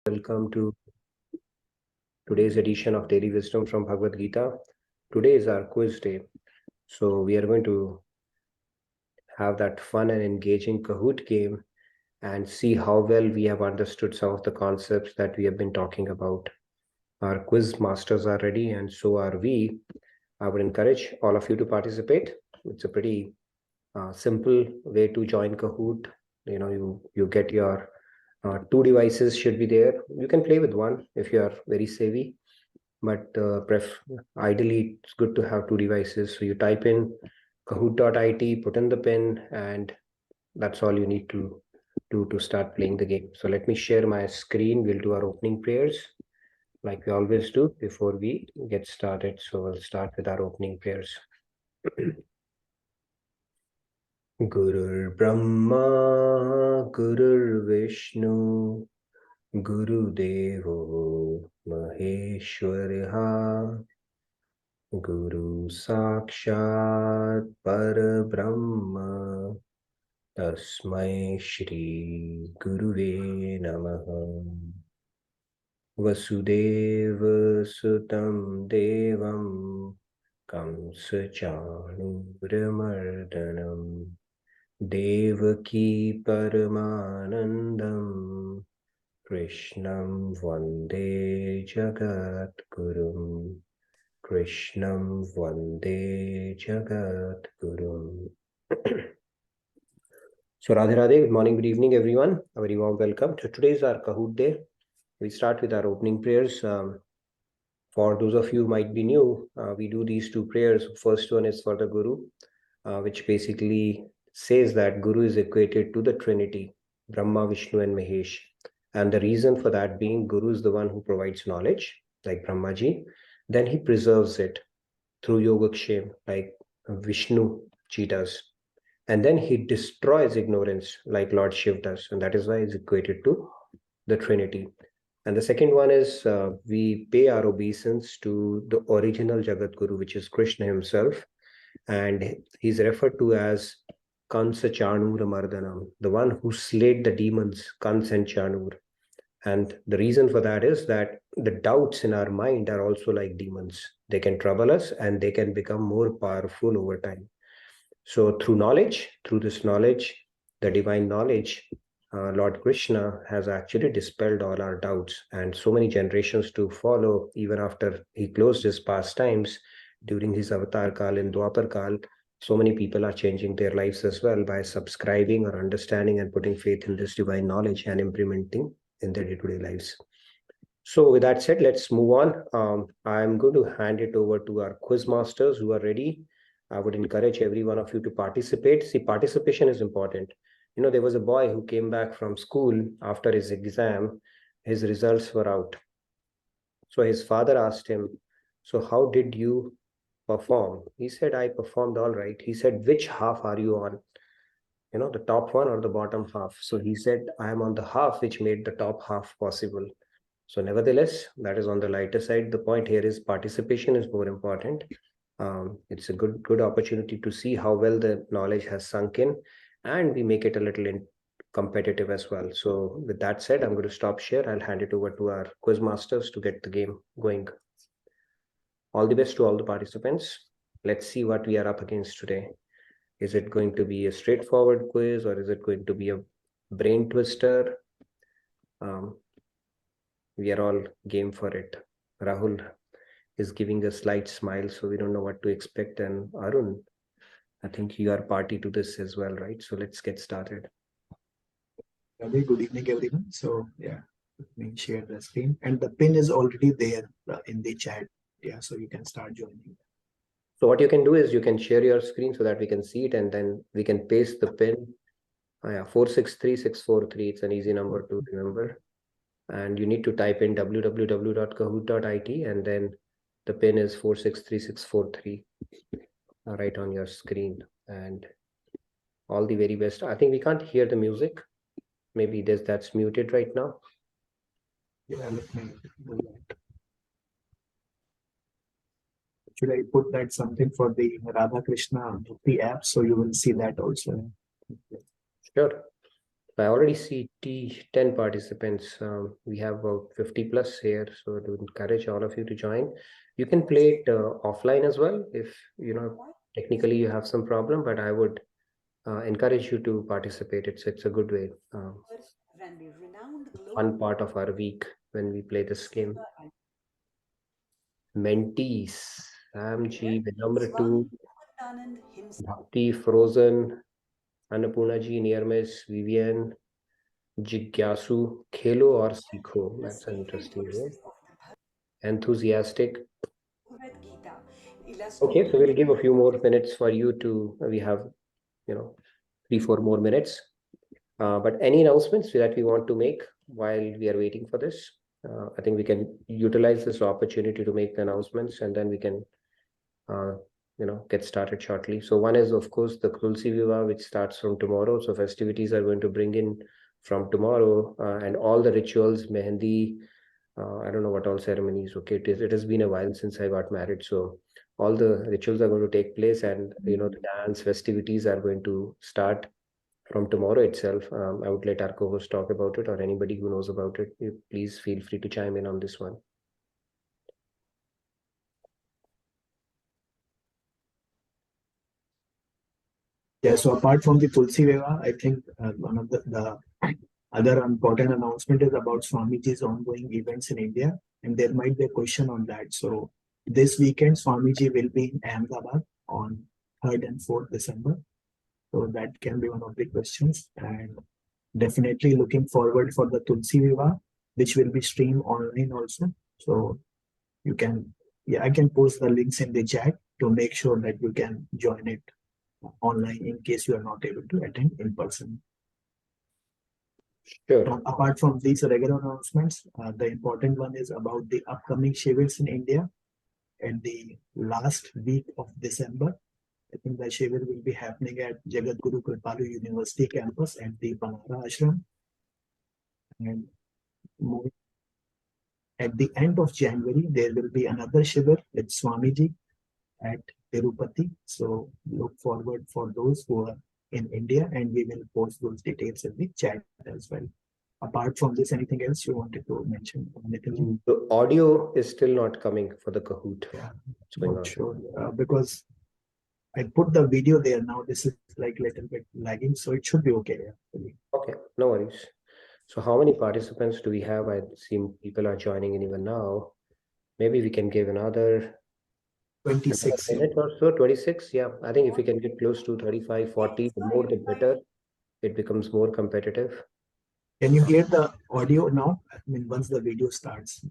Welcome to today's edition of Daily Wisdom from Bhagavad Gita. Today is our quiz day. So we are going to have that fun and engaging kahoot game and see how well we have understood some of the concepts that we have been talking about. Our quiz masters are ready and so are we. I would encourage all of you to participate. It's a pretty simple way to join kahoot. You get your two devices should be there. You can play with one if you are very savvy, but ideally it's good to have two devices. So you type in kahoot.it, put in the pin, and that's all you need to do to start playing the game. So let me share my screen. We'll do our opening prayers like we always do before we get started. So we'll start with our opening prayers. Gurur Brahma, Gurur Vishnu, Guru Devo Maheshwaraha, Guru Sakshat Parabrahma, Tasmai Shri Guruve Namaha. Vasudeva Sutam Devam Kamsa Chanuramardanam Devaki Paramanandam Krishnam Vande Jagat Gurum. Krishnam Vande Jagat Gurum. So Radhe Radhe, good morning, good evening everyone. A very warm welcome. So today is our Kahoot day. We start with our opening prayers. For those of you who might be new, we do these two prayers. First one is for the Guru, which basically says that Guru is equated to the Trinity, Brahma, Vishnu and Mahesh. And the reason for that being Guru is the one who provides knowledge, like Brahmaji. Then he preserves it through Yogakshem, like Vishnu Ji does. And then he destroys ignorance, like Lord Shiv does. And that is why he's equated to the Trinity. And the second one is we pay our obeisance to the original Jagat Guru, which is Krishna himself. And he's referred to as Kansa Chanura Mardanam, the one who slayed the demons, Kans and Chanur. And the reason for that is that the doubts in our mind are also like demons. They can trouble us and they can become more powerful over time. So through knowledge, through this knowledge, the divine knowledge, Lord Krishna has actually dispelled all our doubts, and so many generations to follow, even after he closed his pastimes during his avatar kal in Dwapar kal, so many people are changing their lives as well by subscribing or understanding and putting faith in this divine knowledge and implementing in their day-to-day lives. So with that said, let's move on. I'm going to hand it over to our quiz masters who are ready. I would encourage every one of you to participate. See, participation is important. You know, there was a boy who came back from school after his exam. His results were out. So his father asked him, so how did you perform? He said, I performed all right. He said, which half are you on? You know, the top one or the bottom half? So he said, I am on the half which made the top half possible. So nevertheless, that is on the lighter side. The point here is participation is more important. It's a good opportunity to see how well the knowledge has sunk in, and we make it a little competitive as well. So with that said, I'm going to stop share. I'll hand it over to our quiz masters to get the game going. All the best to all the participants. Let's see what we are up against today. Is it going to be a straightforward quiz or is it going to be a brain twister? We are all game for it. Rahul is giving a slight smile, so we don't know what to expect. And Arun, I think you are party to this as well, right? So let's get started. Very good evening, everyone. So yeah, let me share the screen, and the pin is already there in the chat. Yeah, so you can start joining. So what you can do is you can share your screen so that we can see it, and then we can paste the pin. Yeah, 463643. It's an easy number to remember. And you need to type in www.kahoot.it, and then the pin is 463643 right on your screen. And all the very best. I think we can't hear the music. Maybe that's muted right now. Yeah, let me do that. Should I put that something for the Radha Krishna Bhakti app so you will see that also? Sure. I already see 10 participants. We have about 50 plus here, so I would encourage all of you to join. You can play it offline as well if technically you have some problem, but I would encourage you to participate. It's a good way. One part of our week when we play this game. Mentees, Sam G, number 2, Bhakti, Frozen, Annapurna ji, near miss, Vivian, Jigyasu, Khelo or Sikho. That's an interesting name. Enthusiastic. Okay, so we'll give a few more minutes for you to, we have, 3-4 more minutes. But any announcements that we want to make while we are waiting for this? I think we can utilize this opportunity to make the announcements, and then we can, get started shortly. So one is, of course, the Tulsi Viva, which starts from tomorrow. So festivities are going to bring in from tomorrow, and all the rituals, mehendi, I don't know what all ceremonies. Okay, it has been a while since I got married, so all the rituals are going to take place, and the dance festivities are going to start from tomorrow itself. I would let our co-host talk about it, or anybody who knows about it. Please feel free to chime in on this one. Yeah, so apart from the Tulsi Viva, I think one of the other important announcement is about Swamiji's ongoing events in India, and there might be a question on that. So this weekend, Swamiji will be in Ahmedabad on 3rd and 4th December. So that can be one of the questions, and definitely looking forward for the Tulsi Viva, which will be streamed online also. So you can, I can post the links in the chat to make sure that you can join it online in case you are not able to attend in person. Sure. Apart from these regular announcements, the important one is about the upcoming Shivers in India at the last week of December. I think the Shivar will be happening at Jagat Guru Kripalu University campus at the Panara Ashram. And at the end of January, there will be another Shivar with Swamiji at Tirupati. So look forward for those who are in India, and we will post those details in the chat as well. Apart from this, anything else you wanted to mention? The audio is still not coming for the Kahoot. Yeah, not sure because I put the video there now. This is like a little bit lagging, so it should be okay. Actually. Okay, no worries. So how many participants do we have? I see people are joining in even now. Maybe we can give another 26 minute or so. 26. Yeah, I think if we can get close to 35, 40, the more the better. It becomes more competitive. Can you hear the audio now? I mean, once the video starts.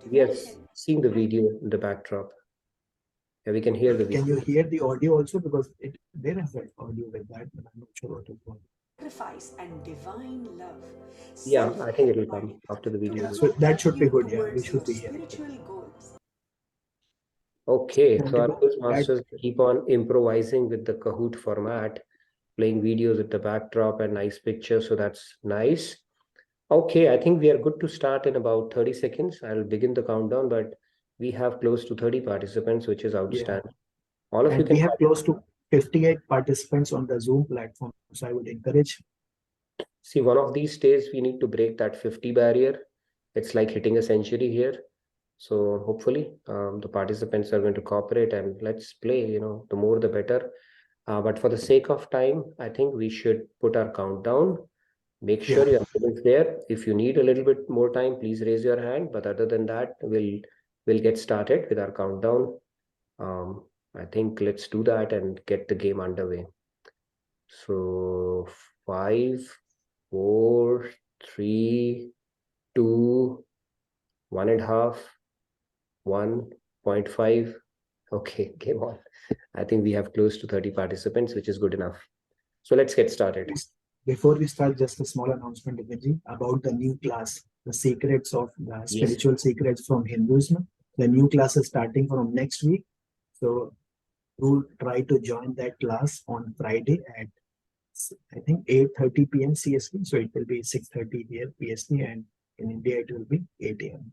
Yes, seeing the video in the backdrop. Yeah, we can hear the video. Can you hear the audio also? Because there is an audio with that, but I'm not sure what it was. Sacrifice and divine love. Yeah, I think it will come after the video. Yeah, so that should be good. Yeah, we should be here. Okay, so our quiz masters keep on improvising with the Kahoot format, playing videos with the backdrop and nice pictures. So that's nice. Okay, I think we are good to start in about 30 seconds. I'll begin the countdown, but we have close to 30 participants, which is outstanding. Yeah. All of you can. We have close to 58 participants on the Zoom platform. So I would encourage. See, one of these days we need to break that 50 barrier. It's like hitting a century here. So hopefully the participants are going to cooperate and let's play, the more the better. But for the sake of time, I think we should put our countdown. Make sure your name is there. If you need a little bit more time, please raise your hand. But other than that, we'll get started with our countdown. I think let's do that and get the game underway. So 5, 4, 3, 2, 1.5, 1.5. Okay, game on. I think we have close to 30 participants, which is good enough. So let's get started. Before we start, just a small announcement about the new class, the secrets of the spiritual secrets from Hinduism. The new class is starting from next week. So do try to join that class on Friday at, I think, 8:30 p.m. CST. So it will be 6:30 here PST, and in India it will be 8 a.m.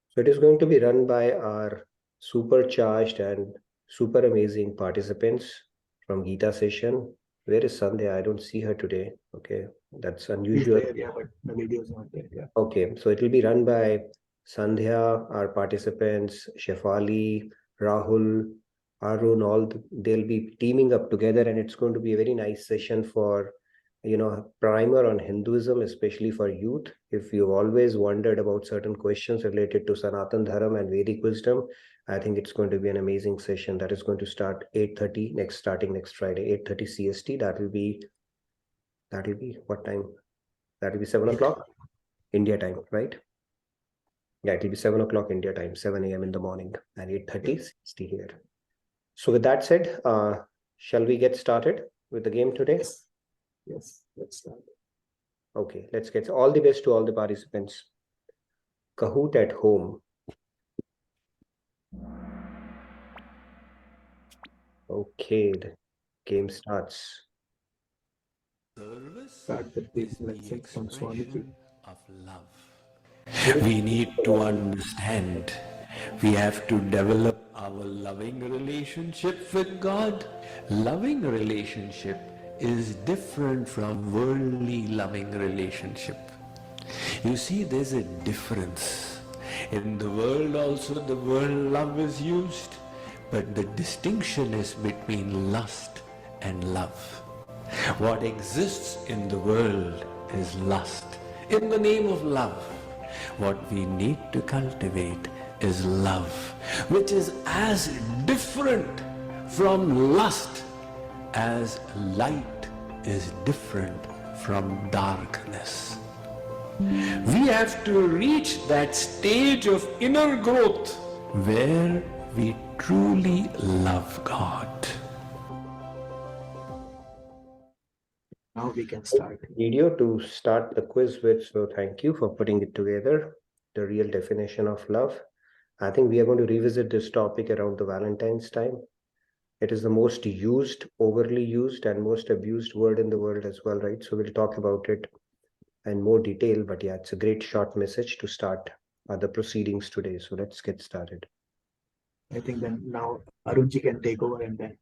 So it is going to be run by our supercharged and super amazing participants from Gita session. Where is Sandhya? I don't see her today. Okay, that's He's unusual. there, yeah, but the video is not there. Yeah. Okay, so it will be run by Sandhya, our participants, Shefali, Rahul, Arun, they'll be teaming up together, and it's going to be a very nice session for, primer on Hinduism, especially for youth. If you've always wondered about certain questions related to Sanatan Dharam and Vedic wisdom, I think it's going to be an amazing session that is going to start 8:30 starting next Friday, 8:30 CST. That'll be what time? That'll be 7 o'clock India time, right? Yeah, it'll be 7 o'clock India time, 7 a.m. in the morning, and 8:30 CST here. So with that said, shall we get started with the game today? Yes, let's start. Okay, let's get all the best to all the participants. Kahoot at home. Okay, the game starts. Start with this blessing from Swamiji. Of love. We need to understand. We have to develop our loving relationship with God. Loving relationship is different from worldly loving relationship. You see, there's a difference. In the world also, the word love is used, but the distinction is between lust and love. What exists in the world is lust in the name of love. What we need to cultivate is love, which is as different from lust as light is different from darkness. We have to reach that stage of inner growth where we truly love God. Now we can start. Video to start the quiz with, so thank you for putting it together, the real definition of love. I think we are going to revisit this topic around the Valentine's time. It is the most used, overly used, and most abused word in the world as well, right? So we'll talk about it in more detail, but yeah, it's a great short message to start the proceedings today. So let's get started. I think then now Arunji can take over and then.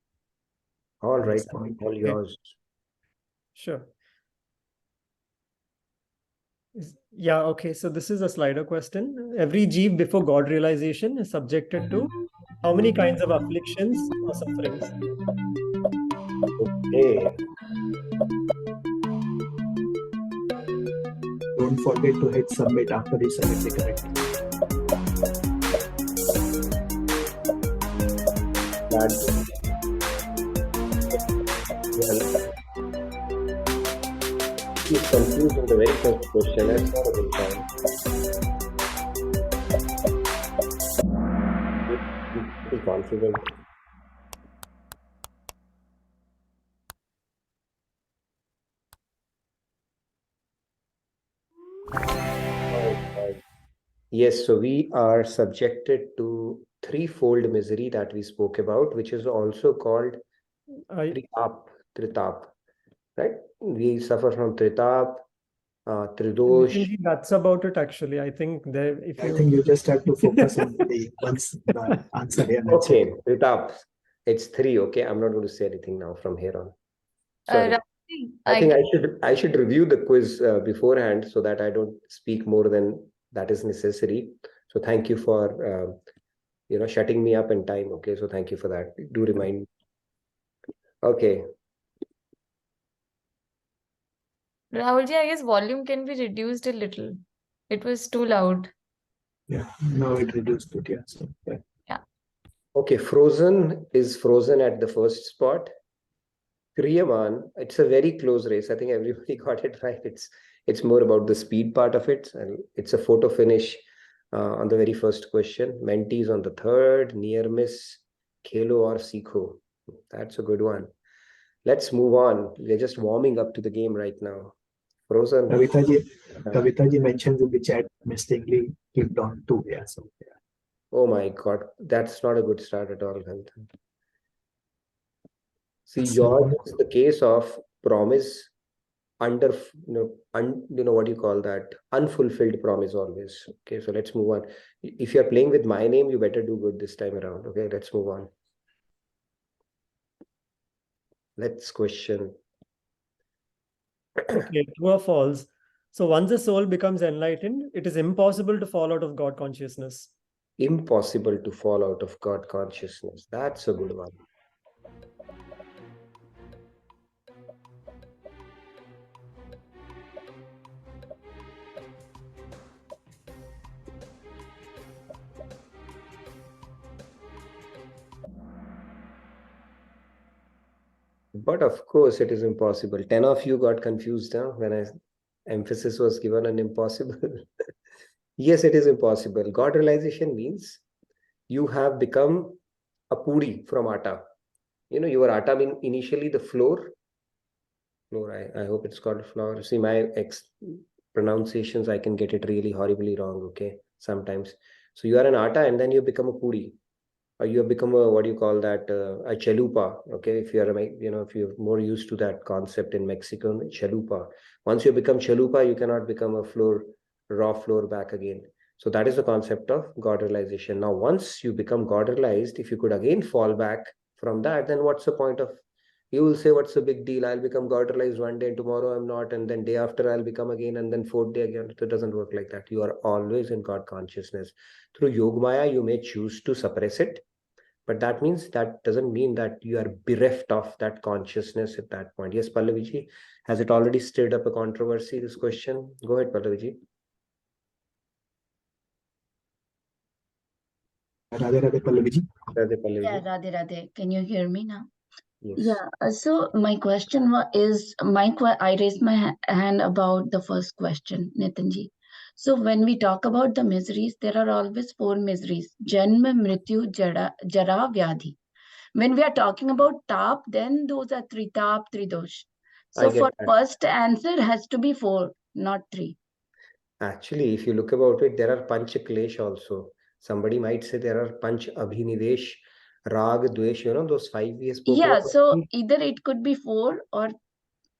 All right, Point. all yours. Sure. Yeah, okay. So this is a slider question. Every jeev before God realization is subjected to how many kinds of afflictions or sufferings? Okay. Don't forget to hit submit after you select the correct. He's confused in the very first question. That's not a good time. Be confident. Yes, so we are subjected to threefold misery that we spoke about, which is also called tritap, right? We suffer from tritap, tridosh. That's about it, actually. I think there, if I think you just have to focus on the once the answer here. Okay, tritap. It's 3. Okay, I'm not going to say anything now from here on. Sorry. I think I should review the quiz beforehand so that I don't speak more than that is necessary. So thank you for shutting me up in time. Okay, so thank you for that. Do remind me. Okay. Rahulji, I guess volume can be reduced a little. It was too loud. Yeah, now it reduced it. Yeah. So, yeah. Okay, frozen is frozen at the first spot. Kriyaman, it's a very close race. I think everybody got it right. It's more about the speed part of it. And it's a photo finish on the very first question. Mentees on the third. Near miss, khelo or sikho. That's a good one. Let's move on. We're just warming up to the game right now. Frozen. Kavitaji mentions in the chat mistakenly clicked on 2. Yeah. So, yeah. Oh my God, that's not a good start at all. See, yours is the case of promise under, what do you call that? Unfulfilled promise always. Okay, so let's move on. If you're playing with my name, you better do good this time around. Okay, let's move on. Let's question Okay, true or false? So once the soul becomes enlightened, it is impossible to fall out of God consciousness. Impossible to fall out of God consciousness. That's a good one. But of course, it is impossible. 10 of you got confused when emphasis was given on impossible. Yes, it is impossible. God realization means you have become a puri from atta. You know, your atta mean initially the flour. I hope it's called flour. See, my pronunciations, I can get it really horribly wrong, okay, sometimes. So you are an atta and then you become a puri. Or you have become a, what do you call that, a chalupa, okay, if you are if you're more used to that concept in Mexico, chalupa. Once you become chalupa, you cannot become a raw flour back again. So that is the concept of God realization. Now once you become God realized, if you could again fall back from that, then what's the point of, you will say, what's the big deal? I'll become God realized one day and tomorrow I'm not, and then day after I'll become again, and then fourth day again. It doesn't work like that. You are always in God consciousness. Through Yogamaya, you may choose to suppress it, but that doesn't mean that you are bereft of that consciousness at that point. Yes, Pallaviji, has it already stirred up a controversy, this question? Go ahead, Pallaviji. Radhe Radhe Pallaviji. Radhe, Yeah, Pallaviji. Radhe Radhe. Can you hear me now? Yes. Yeah. So my question is, I raised my hand about the first question, Nitinji. So when we talk about the miseries, there are always four miseries: Janma, Mrityu, Jara, Vyadhi. When we are talking about tap, then those are three tap, three dosh. I So get for that. first answer has to be four, not three. Actually, if you look about it, there are panch klesh also. Somebody might say there are panch abhinivesh, rag, dvesh, those five we spoke Yeah. about. So either it could be four or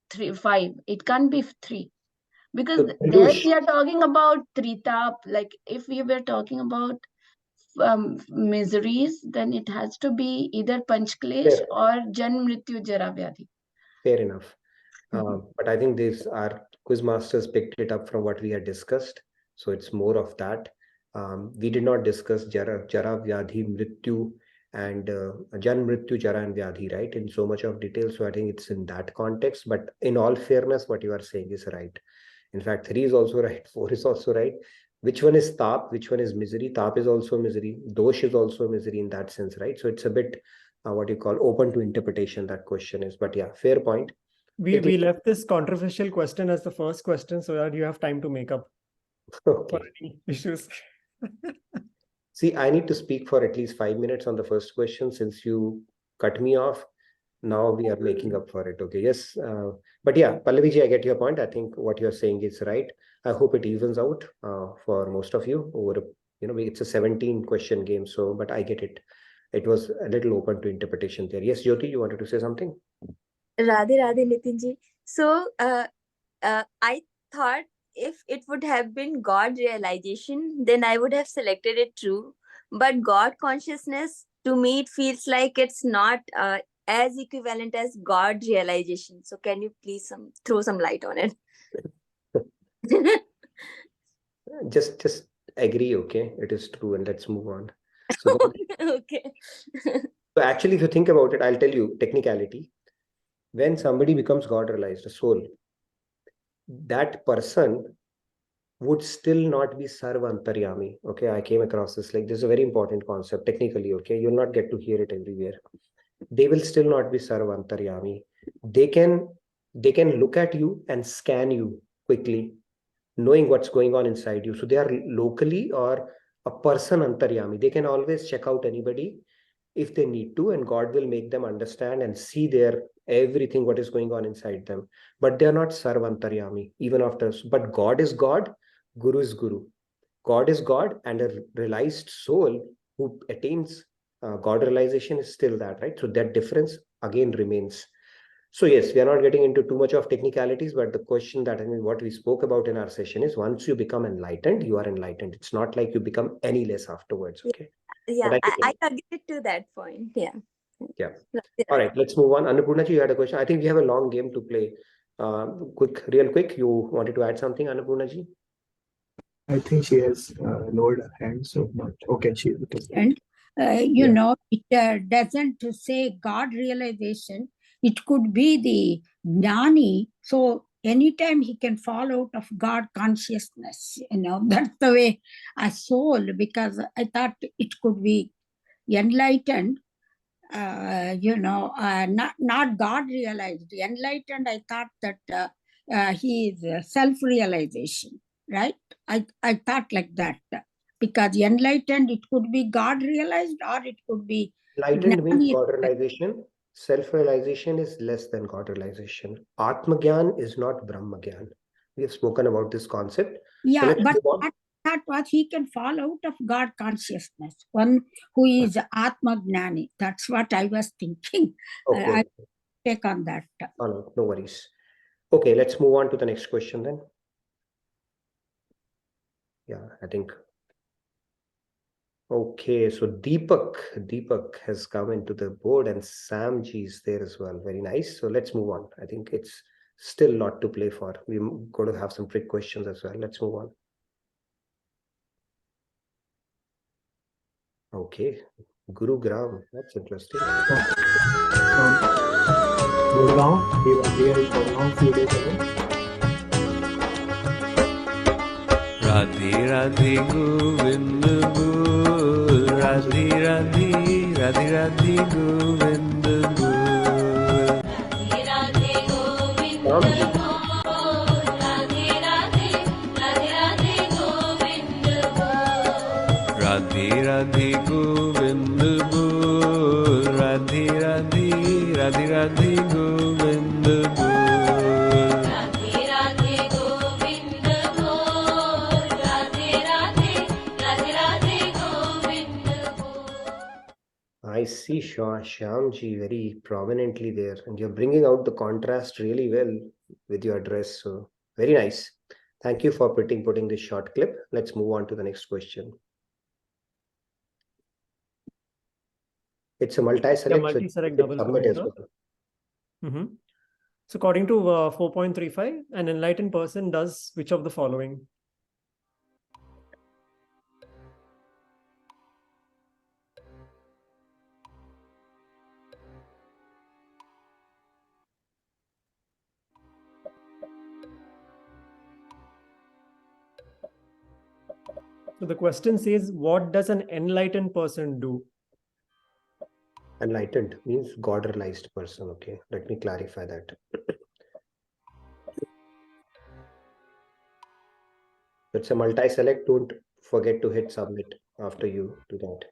three, five. It can't be three. Because So there Tridush, we are talking about tritap, like if we were talking about miseries, then it has to be either panchklesh fair, or jan mrityu jara vyadhi. fair enough. Mhm. But I think our quiz masters picked it up from what we had discussed. So it's more of that. We did not discuss Jara, Vyadhi, Mrityu, and Jan Mrityu, Jara, and Vyadhi, right, in so much of detail. So I think it's in that context. But in all fairness, what you are saying is right. In fact, 3 is also right, 4 is also right. Which one is tap? Which one is misery? Tap is also misery. Dosh is also misery in that sense, right? So it's a bit what you call open to interpretation, that question is. But yeah, fair point. We left this controversial question as the first question so that you have time to make up for Okay. any issues. See, I need to speak for at least 5 minutes on the first question since you cut me off. Now we are making up for it. Okay, yes. But yeah, Pallaviji, I get your point. I think what you're saying is right. I hope it evens out for most of you over, it's a 17 question game. So, but I get it. It was a little open to interpretation there. Yes, Jyoti, you wanted to say something? Radhe Radhe Nitinji. So I thought if it would have been God realization, then I would have selected it true. But God consciousness, to me, it feels like it's not as equivalent as God realization. So can you please throw some light on it? Just agree, okay? It is true, and let's move on. So, Okay. so actually, if you think about it, I'll tell you technicality. When somebody becomes God realized, a soul, that person would still not be sarvantaryami. Okay, I came across this, like, this is a very important concept technically. Okay, you'll not get to hear it everywhere. They will still not be sarvantaryami. They can look at you and scan you quickly, knowing what's going on inside you. So they are locally or a person antaryami. They can always check out anybody if they need to, and God will make them understand and see their everything what is going on inside them. But they are not sarvantaryami even after. But God is God, Guru is Guru. God is God, and a realized soul who attains God realization is still that, right? So that difference again remains. So yes, we are not getting into too much of technicalities, but the question that, I mean, what we spoke about in our session is once you become enlightened, you are enlightened. It's not like you become any less afterwards. Okay. Yeah, But I agree to that point. Yeah. yeah. All right, let's move on. Annapurnaji, you had a question. I think we have a long game to play. Real quick, you wanted to add something, Annapurna ji? I think she has lowered her hand, so not okay. She And Yeah. it doesn't say God realization. It could be the jnani. So anytime he can fall out of God consciousness. That's the way I sold, because I thought it could be enlightened. Not God realized. Enlightened, I thought that he is self-realization, right? I thought like that. Because enlightened, it could be God realized, or it could be Enlightened means Gnani. God realization. Self-realization is less than God realization. Atma Gyan is not Brahma Gyan. We have spoken about this concept. So Yeah, let's but move on. that was he can fall out of God consciousness. One who is Atma Gnani. That's what I was thinking. Okay. I take on that. Oh, no worries. Okay, let's move on to the next question then. Yeah, I think. Okay, so Deepak has come into the board, and Samji is there as well. Very nice. So let's move on. I think it's still a lot to play for. We're going to have some trick questions as well. Let's move on. Okay, Gurugram. That's interesting. Gurgaon. He was here in Gurgaon few days ago. Radhe Radhe Govind Bol, Radhe Radhe, Radhe Radhe Govind Bol. Samji. Radhe Radhe Govind Bol, Radhe Radhe, Radhe Radhe Govind Bol. I see Shyamji very prominently there, and you're bringing out the contrast really well with your dress. So very nice. Thank you for putting this short clip. Let's move on to the next question. It's a multi-select. Yeah, multi-select double submit as pointer. well. So according to 4.35, an enlightened person does which of the following? So the question says, what does an enlightened person do? Enlightened means God realized person. Okay, let me clarify that. It's a multi-select. Don't forget to hit submit after you do that.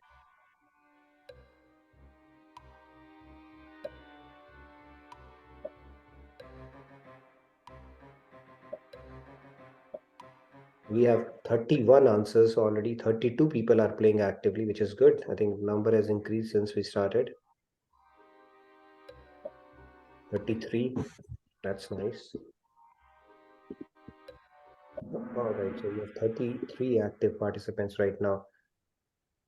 We have 31 answers already. 32 people are playing actively, which is good. I think number has increased since we started. 33. That's nice. All right, so we have 33 active participants right now.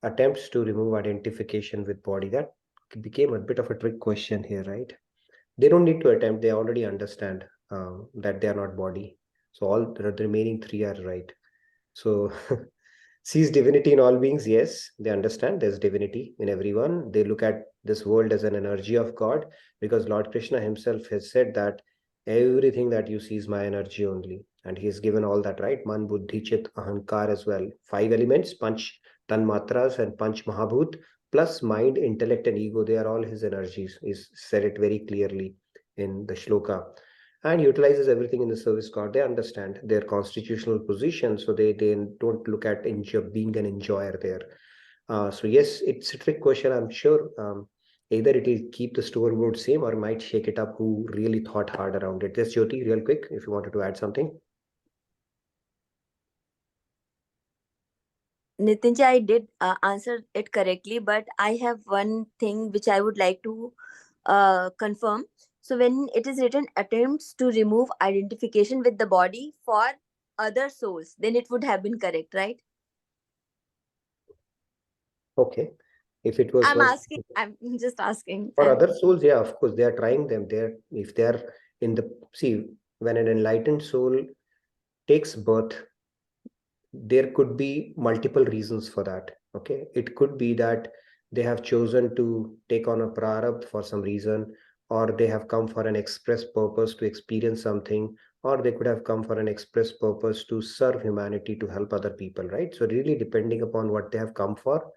Attempts to remove identification with body. That became a bit of a trick question here, right? They don't need to attempt. They already understand that they are not body. So all the remaining 3 are right. So sees divinity in all beings. Yes, they understand there's divinity in everyone. They look at this world as an energy of God, because Lord Krishna himself has said that everything that you see is my energy only. And he has given all that, right? Man, Buddhi, Chit, Ahankar as well. 5 elements, Panch Tanmatras and Panch Mahabhut, plus mind, intellect and ego. They are all his energies. He's said it very clearly in the shloka. And utilizes everything in the service God. They understand their constitutional position, so they don't look at being an enjoyer there. So yes, it's a trick question. I'm sure either it will keep the scoreboard same or might shake it up who really thought hard around it. Just Jyoti, real quick, if you wanted to add something. Nitinji, I did answer it correctly, but I have one thing which I would like to confirm. So when it is written attempts to remove identification with the body for other souls, then it would have been correct, right? Okay. If it was I'm just asking. for other souls, yeah, of course, they are trying them. If they're in the, see, when an enlightened soul takes birth, there could be multiple reasons for that. Okay, it could be that they have chosen to take on a prarabdha for some reason, or they have come for an express purpose to experience something, or they could have come for an express purpose to serve humanity, to help other people, right? So really, depending upon what they have come for,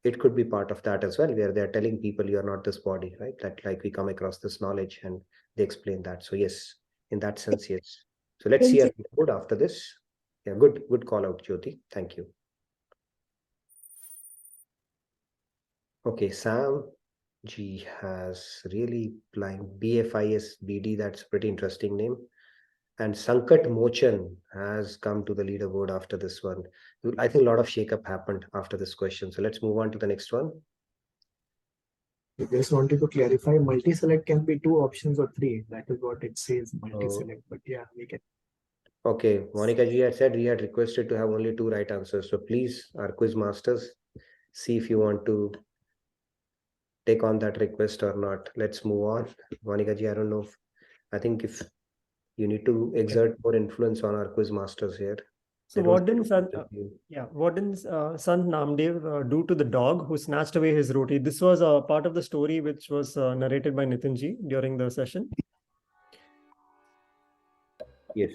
it could be part of that as well, where they're telling people you are not this body, right? That, like, we come across this knowledge and they explain that. So yes, in that sense, yes. So let's see our code after this. Yeah, good call out, Jyoti. Thank you. Okay, Sam G has really blind BFISBD. That's a pretty interesting name. And Sankat Mochan has come to the leaderboard after this one. I think a lot of shakeup happened after this question. So let's move on to the next one. I just wanted to clarify, multi-select can be 2 options or 3. That is what it says, multi-select. But yeah, we can. Okay, Monica ji had said we had requested to have only 2 right answers. So please, our quiz masters, see if you want to take on that request or not. Let's move on. Monica ji, I don't know. I think if you need to exert more influence on our quiz masters here. So what did Sant Namdev do to the dog who snatched away his roti? This was a part of the story which was narrated by Nitinji during the session. Yes,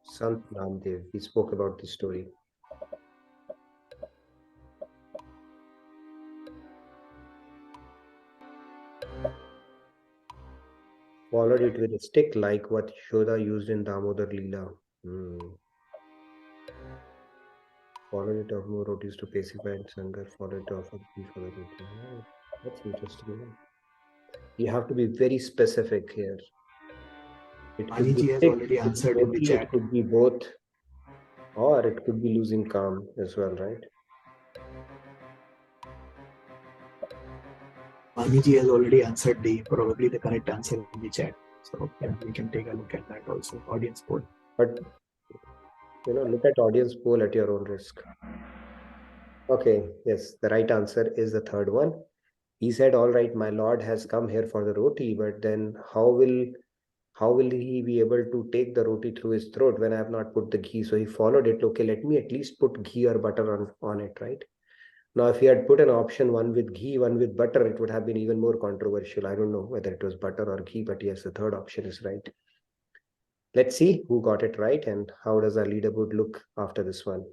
Sant Namdev. We spoke about this story. Followed it with a stick, like what Yashoda used in Damodar Leela. Followed it of more rotis to pacify and Sangar. Followed it of ghee for the roti. That's interesting. You have to be very specific here. It could be has stick, already answered in the chat. It could be both, or it could be losing calm as well, right? Maniji has already answered probably the correct answer in the chat. So yeah, we can take a look at that also, audience poll. But look at audience poll at your own risk. Okay, yes, the right answer is the third one. He said, all right, my Lord has come here for the roti, but then how will he be able to take the roti through his throat when I have not put the ghee? So he followed it. Okay, let me at least put ghee or butter on it, right? Now, if he had put an option, one with ghee, one with butter, it would have been even more controversial. I don't know whether it was butter or ghee, but yes, the third option is right. Let's see who got it right and how does our leaderboard look after this one.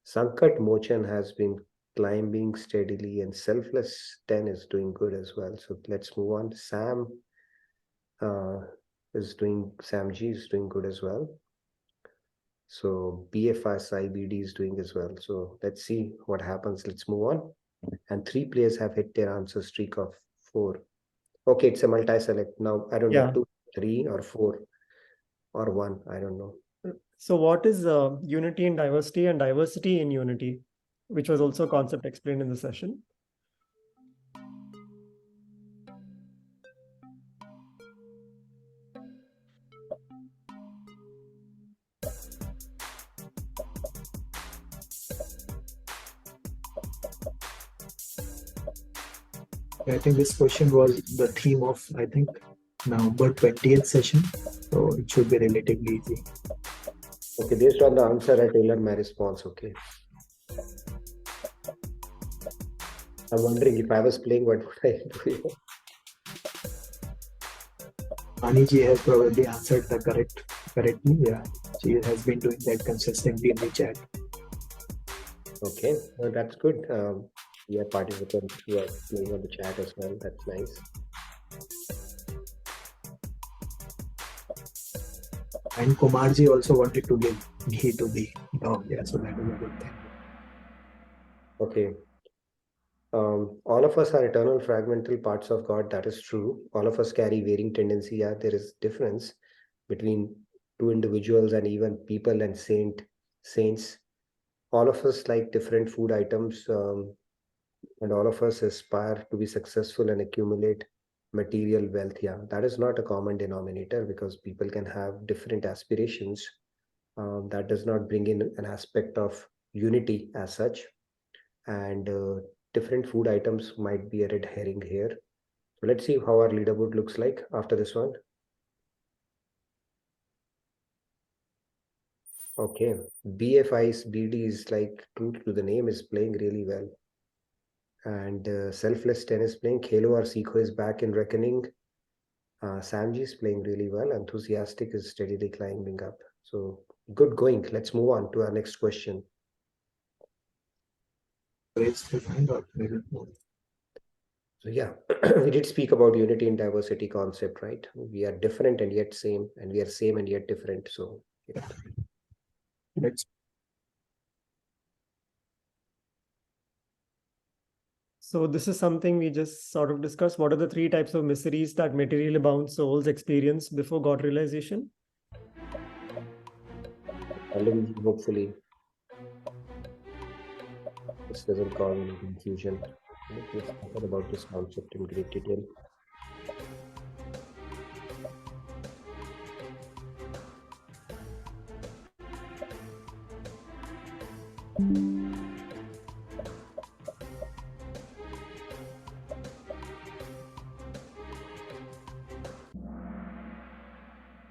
Sankat Mochan has been climbing steadily, and Selfless 10 is doing good as well. So let's move on. Sam G is doing good as well. So BFSIBD is doing as well. So let's see what happens. Let's move on. And 3 players have hit their answer streak of 4. Okay, it's a multi-select. Now, I don't know, 2, 3 or 4 or 1. I don't know. So what is unity in diversity and diversity in unity, which was also a concept explained in the session? I think this question was the theme of, I think, November 20th session. So it should be relatively easy. Okay, based on the answer, I tailored my response. Okay. I'm wondering if I was playing, what would I do? Aniji has probably answered the correctly. Yeah, she has been doing that consistently in the chat. Okay, well, that's good. We have participants who are playing on the chat as well. That's nice. And Kumarji also wanted to give ghee to the dog. Yeah, so that is a good thing. Okay. All of us are eternal fragmental parts of God. That is true. All of us carry varying tendency. Yeah, there is difference between 2 individuals and even people and saints. All of us like different food items, and all of us aspire to be successful and accumulate material wealth. Yeah, that is not a common denominator, because people can have different aspirations. That does not bring in an aspect of unity as such. And different food items might be a red herring here. So let's see how our leaderboard looks like after this one. Okay. BFI's BD is like true to the name is playing really well. And Selfless Tennis playing. Khelo or Seekho is back in reckoning. Samji is playing really well. Enthusiastic is steadily climbing up. So good going. Let's move on to our next question. So yeah, we did speak about unity and diversity concept, right? We are different and yet same, and we are same and yet different. So yeah. Let's So this is something we just sort of discussed. What are the three types of miseries that materially bound souls experience before God realization? Hopefully this doesn't cause any confusion. We've spoken about this concept in great detail.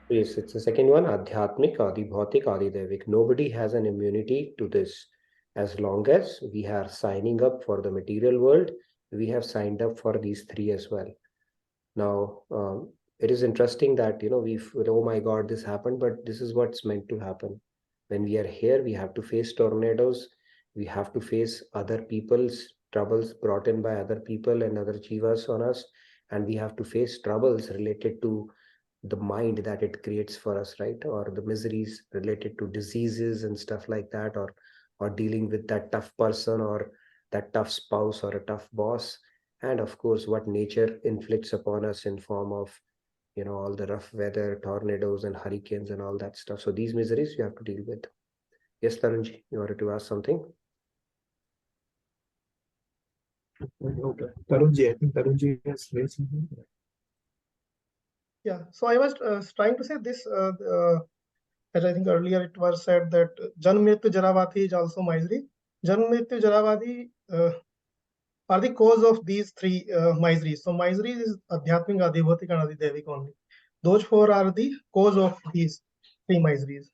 Yes, it's the second one, Adhyatmik, Adibhautik, Adidevik. Nobody has an immunity to this. As long as we are signing up for the material world, we have signed up for these three as well. Now, it is interesting that, oh my God, this happened, but this is what's meant to happen. When we are here, we have to face tornadoes. We have to face other people's troubles brought in by other people and other jivas on us. And we have to face troubles related to the mind that it creates for us, right? Or the miseries related to diseases and stuff like that, or dealing with that tough person or that tough spouse or a tough boss. And of course, what nature inflicts upon us in form of, all the rough weather, tornadoes and hurricanes and all that stuff. So these miseries you have to deal with. Yes, Tarunji, you wanted to ask something? okay. Tarunji, I think Tarunji has raised something. Yeah, so I was trying to say this, as I think earlier it was said that Janm Mrityu Jaravati is also misery. Janm Mrityu Jaravati are the cause of these three miseries. So miseries is Adhyatmik, Adibhautik and Adidevik only. Those four are the cause of these three miseries,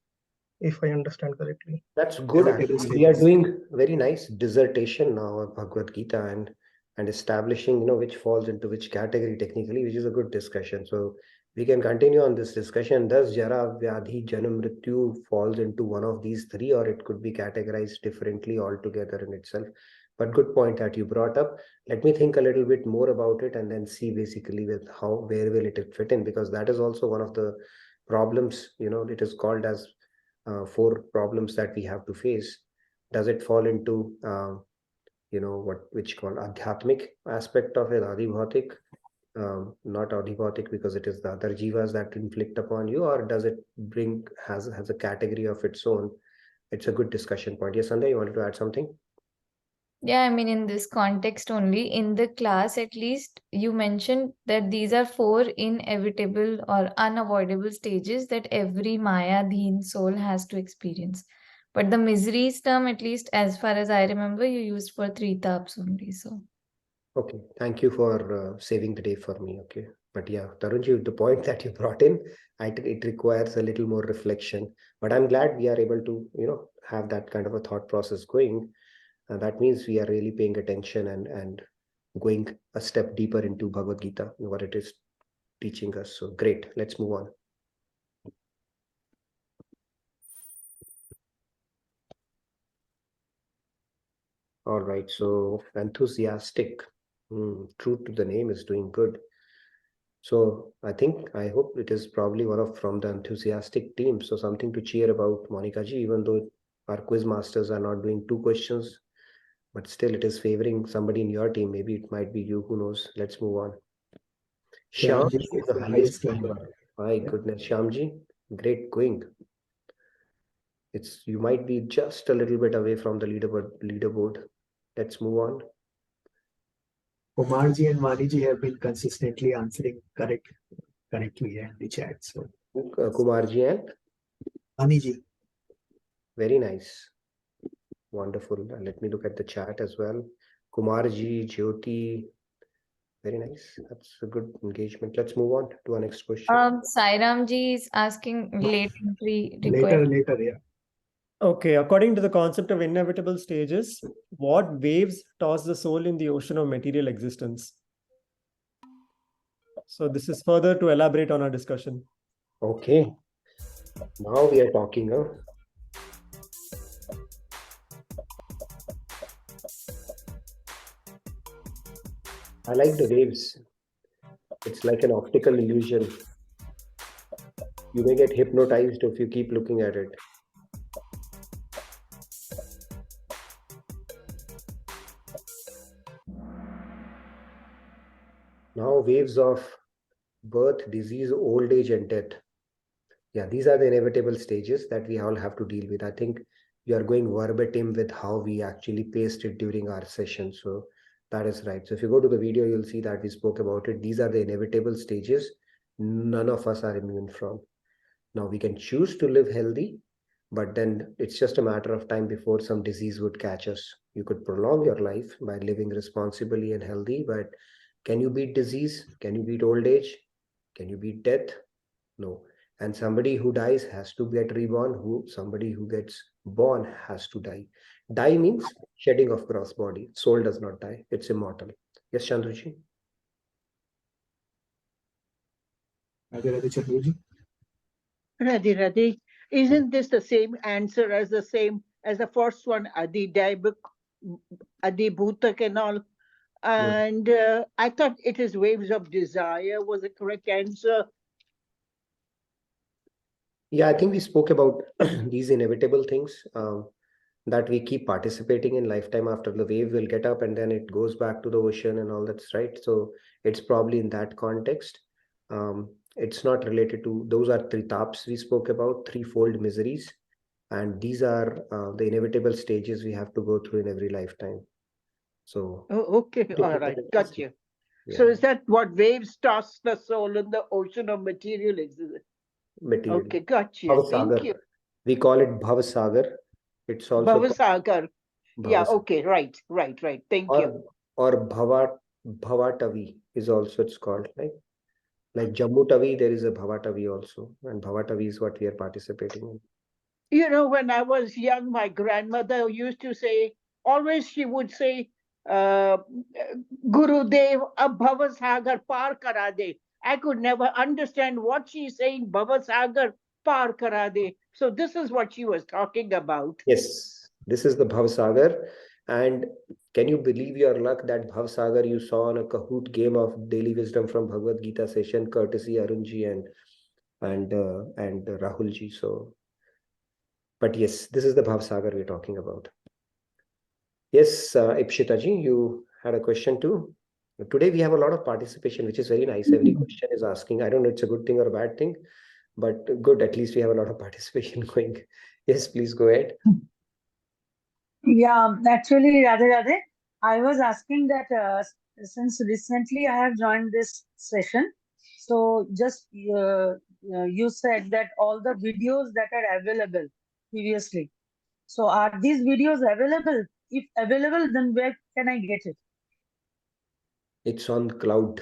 if I understand correctly. That's good. Actually. We are doing very nice dissertation now of Bhagavad Gita and establishing, which falls into which category technically, which is a good discussion. So we can continue on this discussion. Does Jara, Vyadhi, Janam, Mrityu falls into one of these three, or it could be categorized differently altogether in itself? But good point that you brought up. Let me think a little bit more about it and then see basically with where will it fit in, because that is also one of the problems, it is called as four problems that we have to face. Does it fall into which called adhyatmic aspect of it, adibhautik, not adibhautik because it is the other jivas that inflict upon you, or does it has a category of its own? It's a good discussion point. Yes, Sandhya, you wanted to add something? Yeah, I mean, in this context only, in the class at least, you mentioned that these are four inevitable or unavoidable stages that every Maya Dhin soul has to experience. But the miseries term, at least as far as I remember, you used for three taps only. So okay, thank you for saving the day for me. Okay, but yeah, Tarunji, the point that you brought in, it requires a little more reflection. But I'm glad we are able to, have that kind of a thought process going. That means we are really paying attention and going a step deeper into Bhagavad Gita, what it is teaching us. So great, let's move on. All right, so enthusiastic, true to the name, is doing good. So I hope it is probably from the enthusiastic team. So something to cheer about, Monica ji, even though our quiz masters are not doing two questions, but still it is favoring somebody in your team. Maybe it might be you, who knows. Let's move on. Shyamji is the highest number. My goodness, Shyamji, great going. You might be just a little bit away from the leaderboard. Let's move on. Kumarji and Vaniji have been consistently answering correctly in the chat. So Kumarji and Vaniji. Very nice. Wonderful. Let me look at the chat as well. Kumarji, Jyoti. Very nice. That's a good engagement. Let's move on to our next question. Sairam ji is asking late entry request. Later, yeah. Okay, according to the concept of inevitable stages, what waves toss the soul in the ocean of material existence? So this is further to elaborate on our discussion. Okay, now we are talking. I like the waves. It's like an optical illusion. You may get hypnotized if you keep looking at it. Now, waves of birth, disease, old age, and death. Yeah, these are the inevitable stages that we all have to deal with. I think you are going verbatim with how we actually paced it during our session. So that is right. So if you go to the video, you'll see that we spoke about it. These are the inevitable stages none of us are immune from. Now, we can choose to live healthy, but then it's just a matter of time before some disease would catch us. You could prolong your life by living responsibly and healthy, but can you beat disease? Can you beat old age? Can you beat death? No. And somebody who dies has to get reborn. Somebody who gets born has to die. Die means shedding of gross body. Soul does not die. It's immortal. Yes, Chandruji? Radhe Radhe Chandruji. Radhe Radhe. Isn't this the same answer as the first one, Adi Daibuk, Adi Bhutak and all? And I thought it is waves of desire was the correct answer. Yeah, I think we spoke about these inevitable things that we keep participating in. Lifetime after the wave will get up and then it goes back to the ocean and all that's right. So it's probably in that context. It's not related to, those are three taps we spoke about, threefold miseries. And these are the inevitable stages we have to go through in every lifetime. So, okay, all right, got you. Yeah. So is that what waves toss the soul in the ocean of material existence? Material. Okay, got you. Thank you. We call it Bhavasagar. It's also Bhavasagar. Yeah, okay, right. Thank you. Or Bhavatavi is also it's called, right? Like Jammu Tavi, there is a Bhavatavi also, and Bhavatavi is what we are participating in. You know, when I was young, my grandmother used to say, always she would say, Gurudev, ab Bhavasagar par kara de. I could never understand what she's saying, Bhavasagar par kara de. So this is what she was talking about. Yes, this is the Bhavasagar. And can you believe your luck that Bhavasagar you saw on a Kahoot game of Daily Wisdom from Bhagavad Gita session, courtesy Arunji and Rahulji. So, but yes, this is the Bhavasagar we're talking about. Yes, Ipshitaji, you had a question too. Today we have a lot of participation, which is very nice. Every question is asking. I don't know it's a good thing or a bad thing, but good. At least we have a lot of participation going. Yes, please go ahead. Yeah, actually, Radhe Radhe, I was asking that since recently I have joined this session, so just you said that all the videos that are available previously. So are these videos available? If available, then where can I get it? It's on cloud.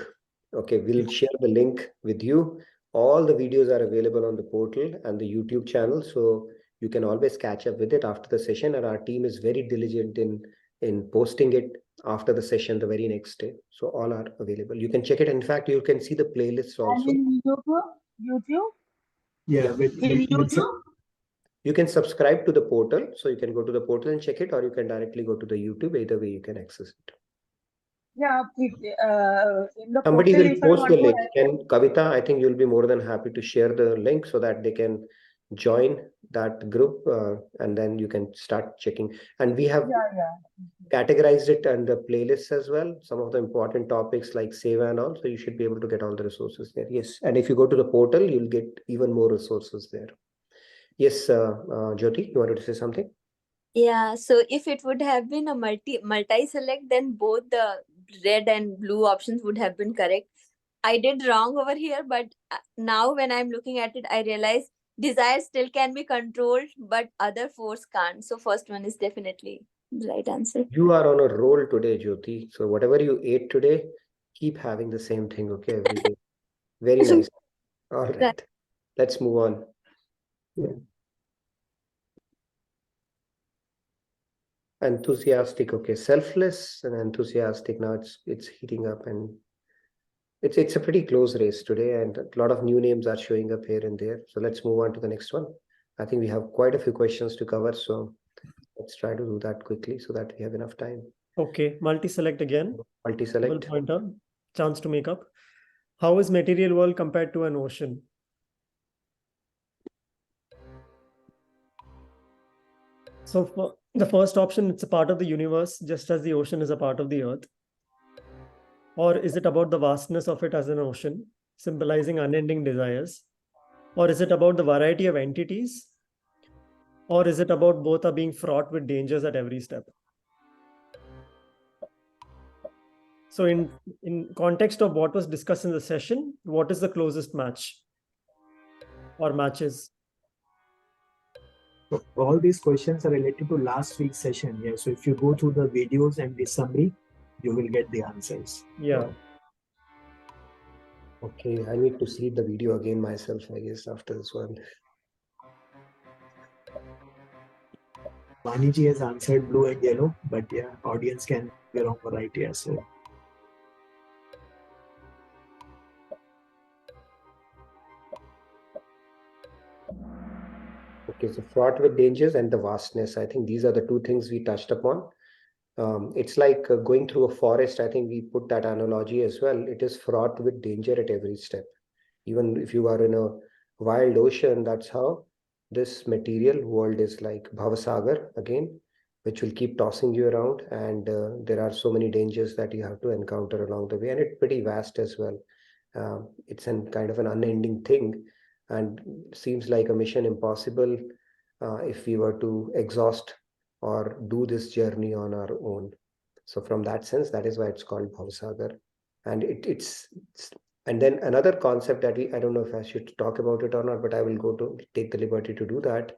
Okay, we'll share the link with you. All the videos are available on the portal and the YouTube channel, so you can always catch up with it after the session. And our team is very diligent in posting it after the session the very next day. So all are available. You can check it. In fact, you can see the playlists also. And in YouTube? Yeah, in YouTube? You can subscribe to the portal. So you can go to the portal and check it, or you can directly go to the YouTube. Either way, you can access it. Yeah, in the Somebody portal, will post the link. And Kavita, I think you'll be more than happy to share the link so that they can join that group and then you can start checking. And we have categorized it under playlists as well. Some of the important topics like Seva and all. So you should be able to get all the resources there. Yes. And if you go to the portal, you'll get even more resources there. Yes, Jyoti, you wanted to say something? Yeah, so if it would have been a multi-select, then both the red and blue options would have been correct. I did wrong over here, but now when I'm looking at it, I realize desire still can be controlled, but other force can't. So first one is definitely the right answer. You are on a roll today, Jyoti. So whatever you ate today, keep having the same thing, okay, every day. Very nice. All right. Let's move on. Yeah. Enthusiastic, okay. Selfless and enthusiastic. Now it's heating up, and it's a pretty close race today, and a lot of new names are showing up here and there. So let's move on to the next one. I think we have quite a few questions to cover, so let's try to do that quickly so that we have enough time. Okay, multi-select again. Multi-select. Double pointer, chance to make up. How is material world compared to an ocean? So for the first option, it's a part of the universe, just as the ocean is a part of the earth. Or is it about the vastness of it as an ocean, symbolizing unending desires? Or is it about the variety of entities? Or is it about both are being fraught with dangers at every step? So in context of what was discussed in the session, what is the closest match or matches? So all these questions are related to last week's session. Yeah. So if you go through the videos and the summary, you will get the answers. Yeah. Okay, I need to see the video again myself, I guess, after this one. Vaniji has answered blue and yellow, but yeah, audience can be wrong variety as well. Okay, so fraught with dangers and the vastness. I think these are the two things we touched upon. It's like going through a forest. I think we put that analogy as well. It is fraught with danger at every step. Even if you are in a wild ocean, that's how this material world is like. Bhavasagar, again, which will keep tossing you around, and there are so many dangers that you have to encounter along the way, and it's pretty vast as well. It's kind of an unending thing, and seems like a mission impossible if we were to exhaust or do this journey on our own. So from that sense, that is why it's called Bhavasagar. And it's and then another concept that I don't know if I should talk about it or not, but I will take the liberty to do that.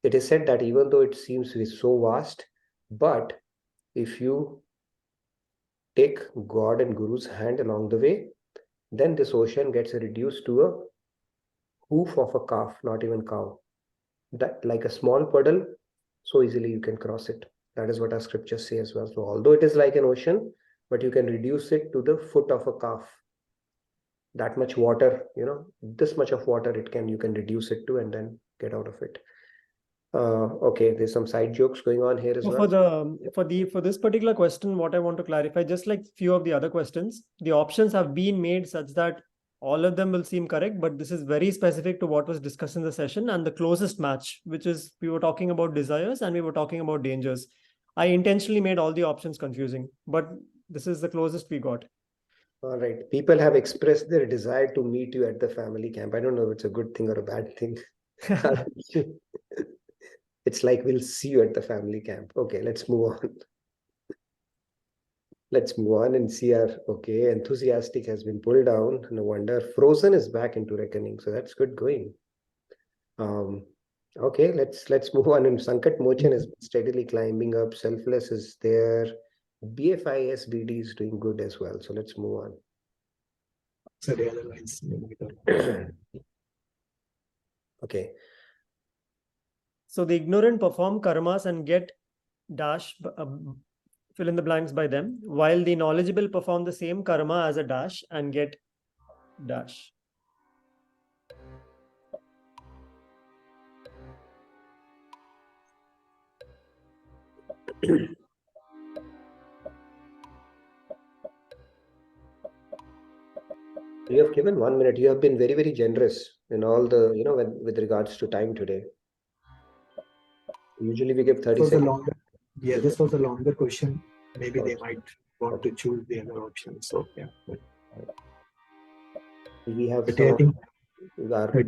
It is said that even though it seems to be so vast, but if you take God and Guru's hand along the way, then this ocean gets reduced to a hoof of a calf, not even cow. That like a small puddle, so easily you can cross it. That is what our scriptures say as well. So although it is like an ocean, but you can reduce it to the foot of a calf. That much water, this much of water you can reduce it to and then get out of it. Okay, there's some side jokes going on here as well. For this particular question, what I want to clarify, just like few of the other questions, the options have been made such that all of them will seem correct, but this is very specific to what was discussed in the session and the closest match, which is we were talking about desires and we were talking about dangers. I intentionally made all the options confusing, but this is the closest we got. All right. People have expressed their desire to meet you at the family camp. I don't know if it's a good thing or a bad thing. It's like we'll see you at the family camp. Okay, let's move on. Let's move on and see our, okay, enthusiastic has been pulled down. No wonder. Frozen is back into reckoning. So that's good going. Okay, let's move on. And Sankat Mochan is steadily climbing up. Selfless is there. BFISBD is doing good as well. So let's move on. So the other lines. Okay. So the ignorant perform karmas and get dash, fill in the blanks by them, while the knowledgeable perform the same karma as a dash and get dash. You have given 1 minute. You have been very, very generous in all the, with regards to time today. Usually we give 30 seconds. This was a longer question. Maybe they might want to choose the other option. So yeah. We have 30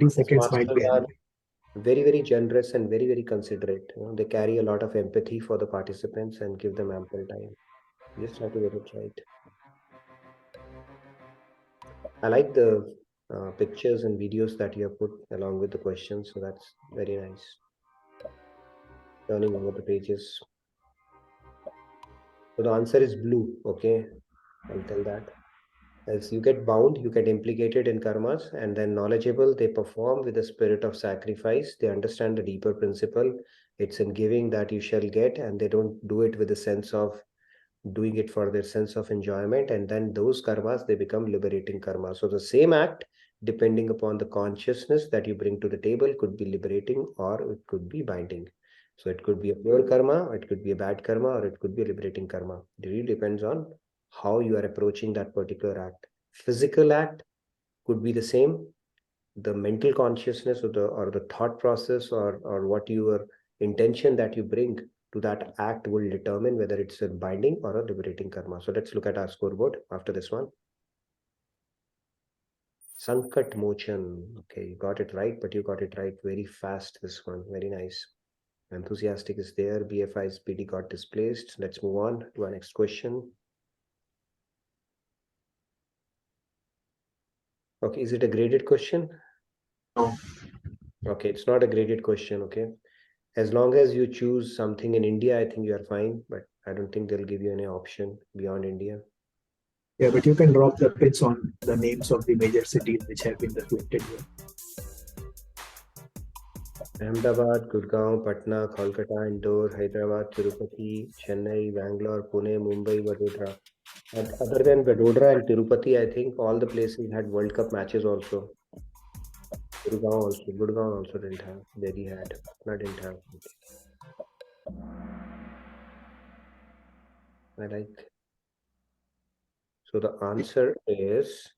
seconds might be very, very generous and very, very considerate. They carry a lot of empathy for the participants and give them ample time. You just have to get it right. I like the pictures and videos that you have put along with the questions. So that's very nice. Turning over the pages. So the answer is blue. Okay, I'll tell that. As you get bound, you get implicated in karmas, and then knowledgeable, they perform with a spirit of sacrifice. They understand the deeper principle It's in giving that you shall get, and they don't do it with a sense of doing it for their sense of enjoyment, and then those karmas, they become liberating karma. So the same act, depending upon the consciousness that you bring to the table, could be liberating or it could be binding. So it could be a pure karma, it could be a bad karma, or it could be a liberating karma. It really depends on how you are approaching that particular act. Physical act could be the same. The mental consciousness or the thought process or what your intention that you bring to that act will determine whether it's a binding or a liberating karma. So let's look at our scoreboard after this one. Sankat Mochan. Okay, you got it right, but you got it right very fast. This one, very nice. Enthusiastic is there. BFI's PD got displaced. Let's move on to our next question. Okay, is it a graded question? No. Okay, it's not a graded question. Okay, as long as you choose something in India, I think you are fine, but I don't think they'll give you any option beyond India. Yeah, but you can drop the pins on the names of the major cities which have been reflected here. Ahmedabad, Gurgaon, Patna, Kolkata, Indore, Hyderabad, Tirupati, Chennai, Bangalore, Pune, Mumbai, Vadodara. And other than Vadodara and Tirupati, I think all the places had World Cup matches also. Gurgaon also didn't have. Delhi had. Patna didn't have. I like. So the answer is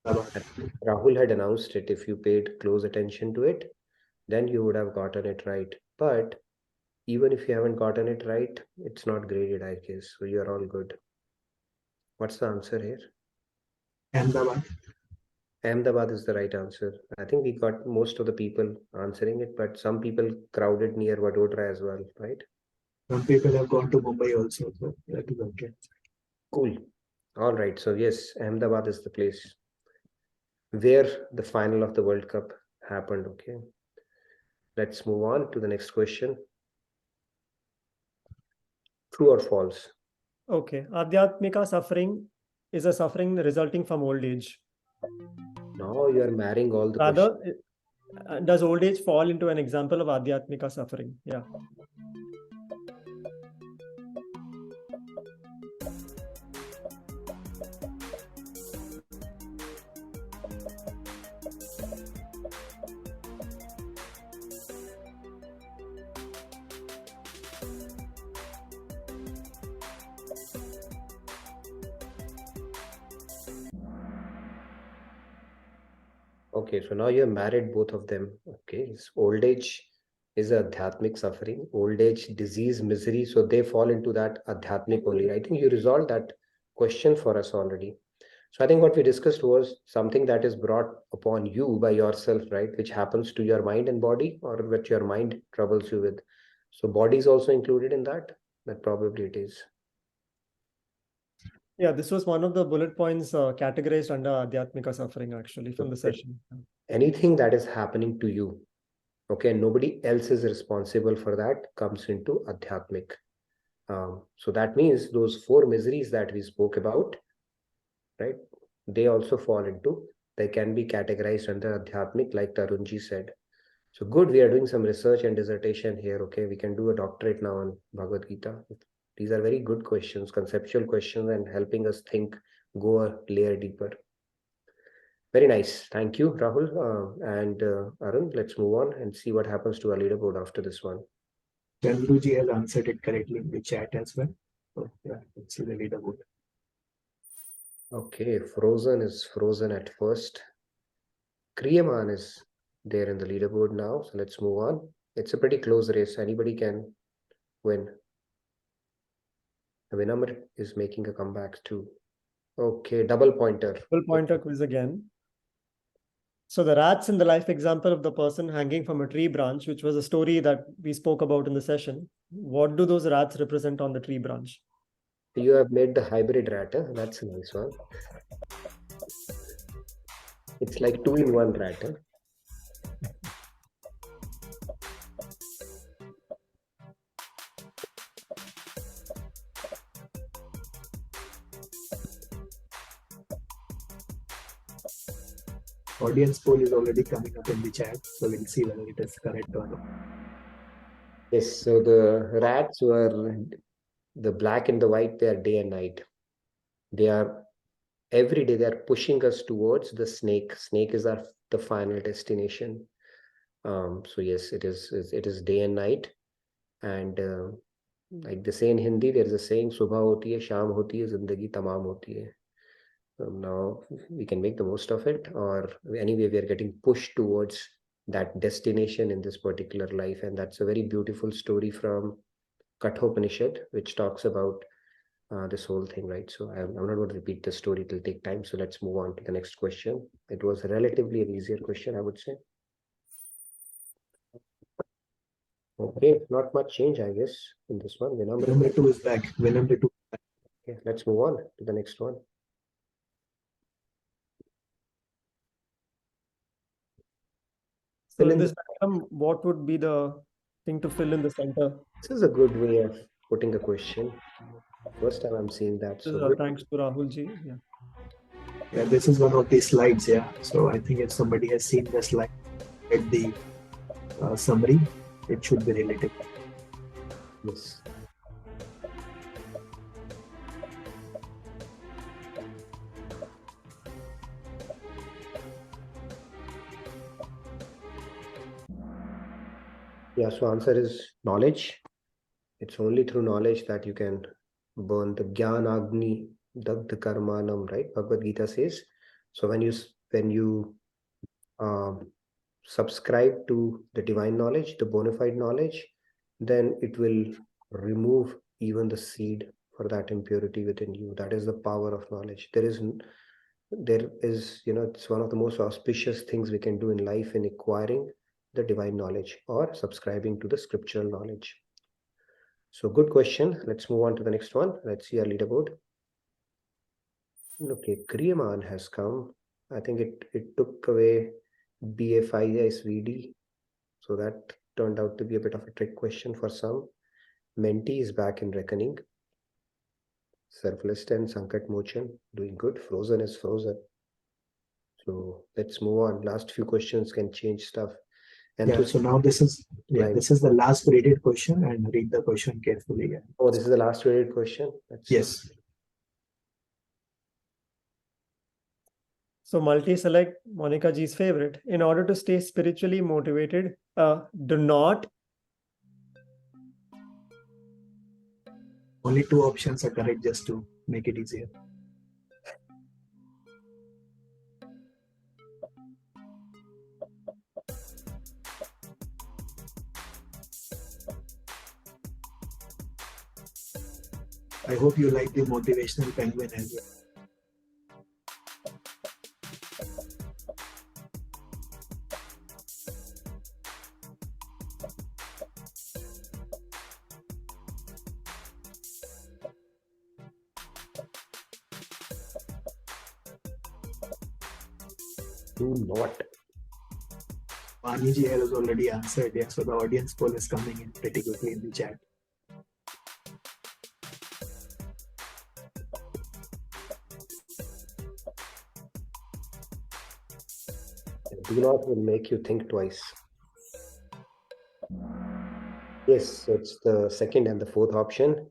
Rahul had announced it. If you paid close attention to it, then you would have gotten it right. But even if you haven't gotten it right, it's not graded, I guess. So you're all good. What's the answer here? Ahmedabad. Ahmedabad is the right answer. I think we got most of the people answering it, but some people crowded near Vadodara as well, right? Some people have gone to Mumbai also, so that is okay. Cool. All right. So yes, Ahmedabad is the place where the final of the World Cup happened. Okay. Let's move on to the next question. True or false? Okay. Adhyatmika suffering is a suffering resulting from old age. Now you are marrying all the Rather, questions. does old age fall into an example of Adhyatmika suffering? Yeah. Okay, so now you have married both of them. Okay, so old age is a adhyatmic suffering, old age, disease, misery. So they fall into that adhyatmic only. I think you resolved that question for us already. So I think what we discussed was something that is brought upon you by yourself, right? Which happens to your mind and body, or which your mind troubles you with. So body is also included in that. That probably it is. Yeah, this was one of the bullet points categorized under Adhyatmika suffering actually from the session. Anything that is happening to you, okay, nobody else is responsible for that, comes into Adhyatmic. So that means those 4 miseries that we spoke about, right? They also fall into, they can be categorized under Adhyatmic, like Tarunji said. So good, we are doing some research and dissertation here. Okay, we can do a doctorate now on Bhagavad Gita. These are very good questions, conceptual questions, and helping us think, go a layer deeper. Very nice. Thank you, Rahul and Arun. Let's move on and see what happens to our leaderboard after this one. Chanduji has answered it correctly in the chat as well. So yeah, let's see the leaderboard. Okay, Frozen is frozen at first. Kriyaman is there in the leaderboard now. So let's move on. It's a pretty close race. Anybody can win. Vinamr is making a comeback too. Okay, double pointer. Double pointer quiz again. So the rats in the life example of the person hanging from a tree branch, which was a story that we spoke about in the session. What do those rats represent on the tree branch? You have made the hybrid rat. Huh? That's a nice one. It's like 2-in-1 rat. Huh? Audience poll is already coming up in the chat, so we'll see whether it is correct or not. Yes, so the rats were the black and the white, they are day and night. They are every day they are pushing us towards the snake. Snake is the final destination. So yes, it is day and night. And like they say in Hindi, there is a saying, Subha hoti hai, Sham hoti hai, Zindagi tamam hoti hai. Now we can make the most of it, or anyway, we are getting pushed towards that destination in this particular life. And that's a very beautiful story from Kathopanishad, which talks about this whole thing, right? So I'm not going to repeat the story, it will take time. So let's move on to the next question. It was relatively an easier question, I would say. Okay, not much change, I guess, in this one. Number 2 is back. Number 2. Okay, let's move on to the next one. So in this diagram, what would be the thing to fill in the center? This is a good way of putting a question. First time I'm seeing that. So thanks to Rahul ji. Yeah. Yeah, this is one of the slides. Yeah. So I think if somebody has seen the slide at the summary, it should be related. Yes. Yeah, so answer is knowledge. It's only through knowledge that you can burn the Gyan Agni Dagdha Karmanam, right? Bhagavad Gita says. So when you subscribe to the divine knowledge, the bona fide knowledge, then it will remove even the seed for that impurity within you. That is the power of knowledge. There is, it's one of the most auspicious things we can do in life in acquiring the divine knowledge or subscribing to the scriptural knowledge. So good question. Let's move on to the next one. Let's see our leaderboard. Okay, Kriyaman has come. I think it took away BA5SVD. So that turned out to be a bit of a trick question for some. Menti is back in reckoning. Selfless 10, Sankat Mochan, doing good. Frozen is frozen. So let's move on. Last few questions can change stuff. And yeah, so now this is the last graded question, and read the question carefully. Yeah. Oh, this is the last graded question? Yes. So multi-select Monica G's favorite. In order to stay spiritually motivated, do not. Only 2 options are correct, just to make it easier. I hope you like the motivational penguin as well. Do not. Vaniji has already answered. Yeah, so the audience poll is coming in pretty quickly in the chat. Do not will make you think twice. Yes, it's the second and the fourth option.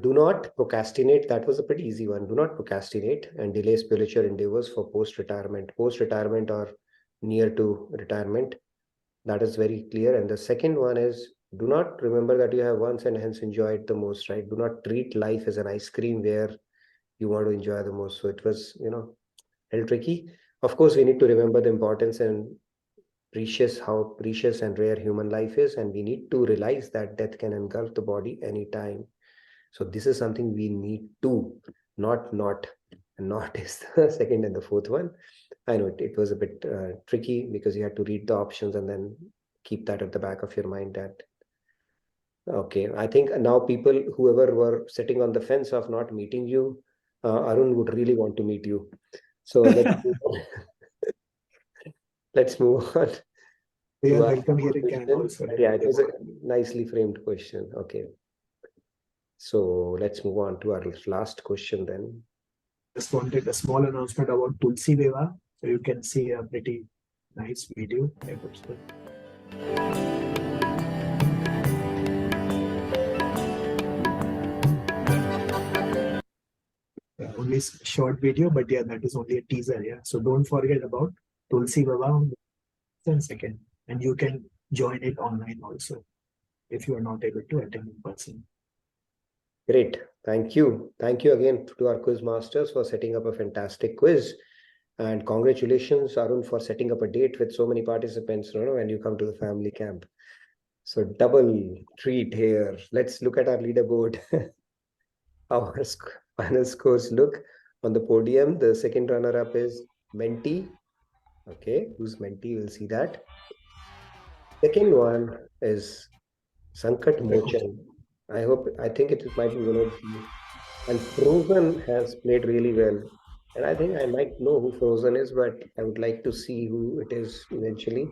Do not procrastinate. That was a pretty easy one. Do not procrastinate and delay spiritual endeavors for post-retirement. Post-retirement or near to retirement. That is very clear. And the second one is, do not remember that you have once and hence enjoy it the most, right? Do not treat life as an ice cream where you want to enjoy the most. So it was, a little tricky. Of course, we need to remember the importance and how precious and rare human life is. And we need to realize that death can engulf the body anytime. So this is something we need to, not is the second and the fourth one. I know it was a bit tricky because you had to read the options and then keep that at the back of your mind that, okay, I think now people, whoever were sitting on the fence of not meeting you, Arun would really want to meet you. So let's move on. Yeah, welcome here again also. Yeah, it was a nicely framed question. Okay. So let's move on to our last question then. Just wanted a small announcement about Tulsi Viva. So you can see a pretty nice video. only short video, but yeah, that is only a teaser. Yeah, so don't forget about Tulsi Baba on the second, and you can join it online also if you are not able to attend in person. Great. Thank you. Thank you again to our quiz masters for setting up a fantastic quiz. And congratulations, Arun, for setting up a date with so many participants, when you come to the family camp. So double treat here. Let's look at our leaderboard. Our final scores look on the podium. The second runner-up is Menti. Okay, who's Menti? We'll see that. Second one is Sankat Mochan. I think it might be Vinod. And Frozen has played really well. And I think I might know who Frozen is, but I would like to see who it is eventually.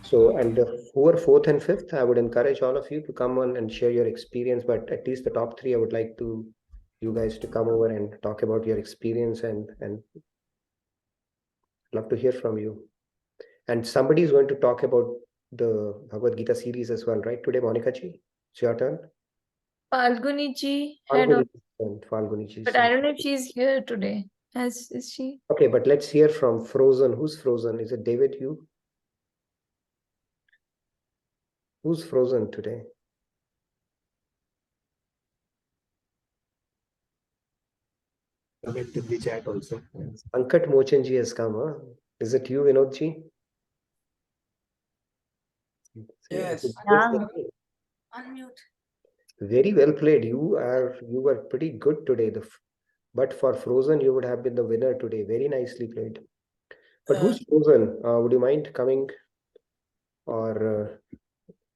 So, and who are fourth and fifth, I would encourage all of you to come on and share your experience. But at least the top three, I would like you guys to come over and talk about your experience and love to hear from you. And somebody is going to talk about the Bhagavad Gita series as well, right? Today, Monica ji, it's your turn. Falguni-ji had Falguni-ji. but I don't know if she's here today. Is she? Okay, but let's hear from Frozen. Who's Frozen? Is it David, you? Who's Frozen today? Comment in the chat also. Sankat Mochan ji has come. Huh? Is it you, Vinod ji? Yes. Unmute. Very well played. You were pretty good today. But for Frozen, you would have been the winner today. Very nicely played. But who's Frozen? Would you mind coming? Or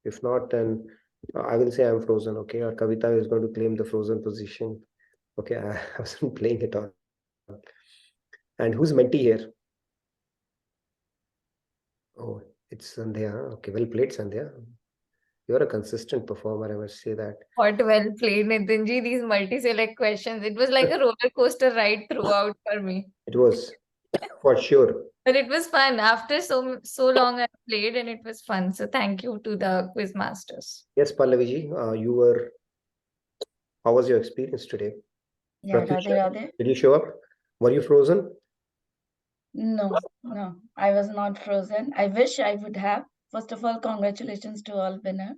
if not, then I will say I'm Frozen. Okay. Or Kavita is going to claim the Frozen position. Okay. I wasn't playing it all. And who's Menti here? Oh, it's Sandhya. Okay. Well played, Sandhya. You're a consistent performer, I must say that. What well played, Nitinji. These multi-select questions. It was like a roller coaster ride throughout for me. It was, for sure. But it was fun. After so long I played and it was fun. So thank you to the quiz masters. Yes, Pallaviji, how was your experience today? Yeah, Pratyusha, Radhe Radhe. did you show up? Were you frozen? No, I was not frozen. I wish I would have. First of all, congratulations to all winner.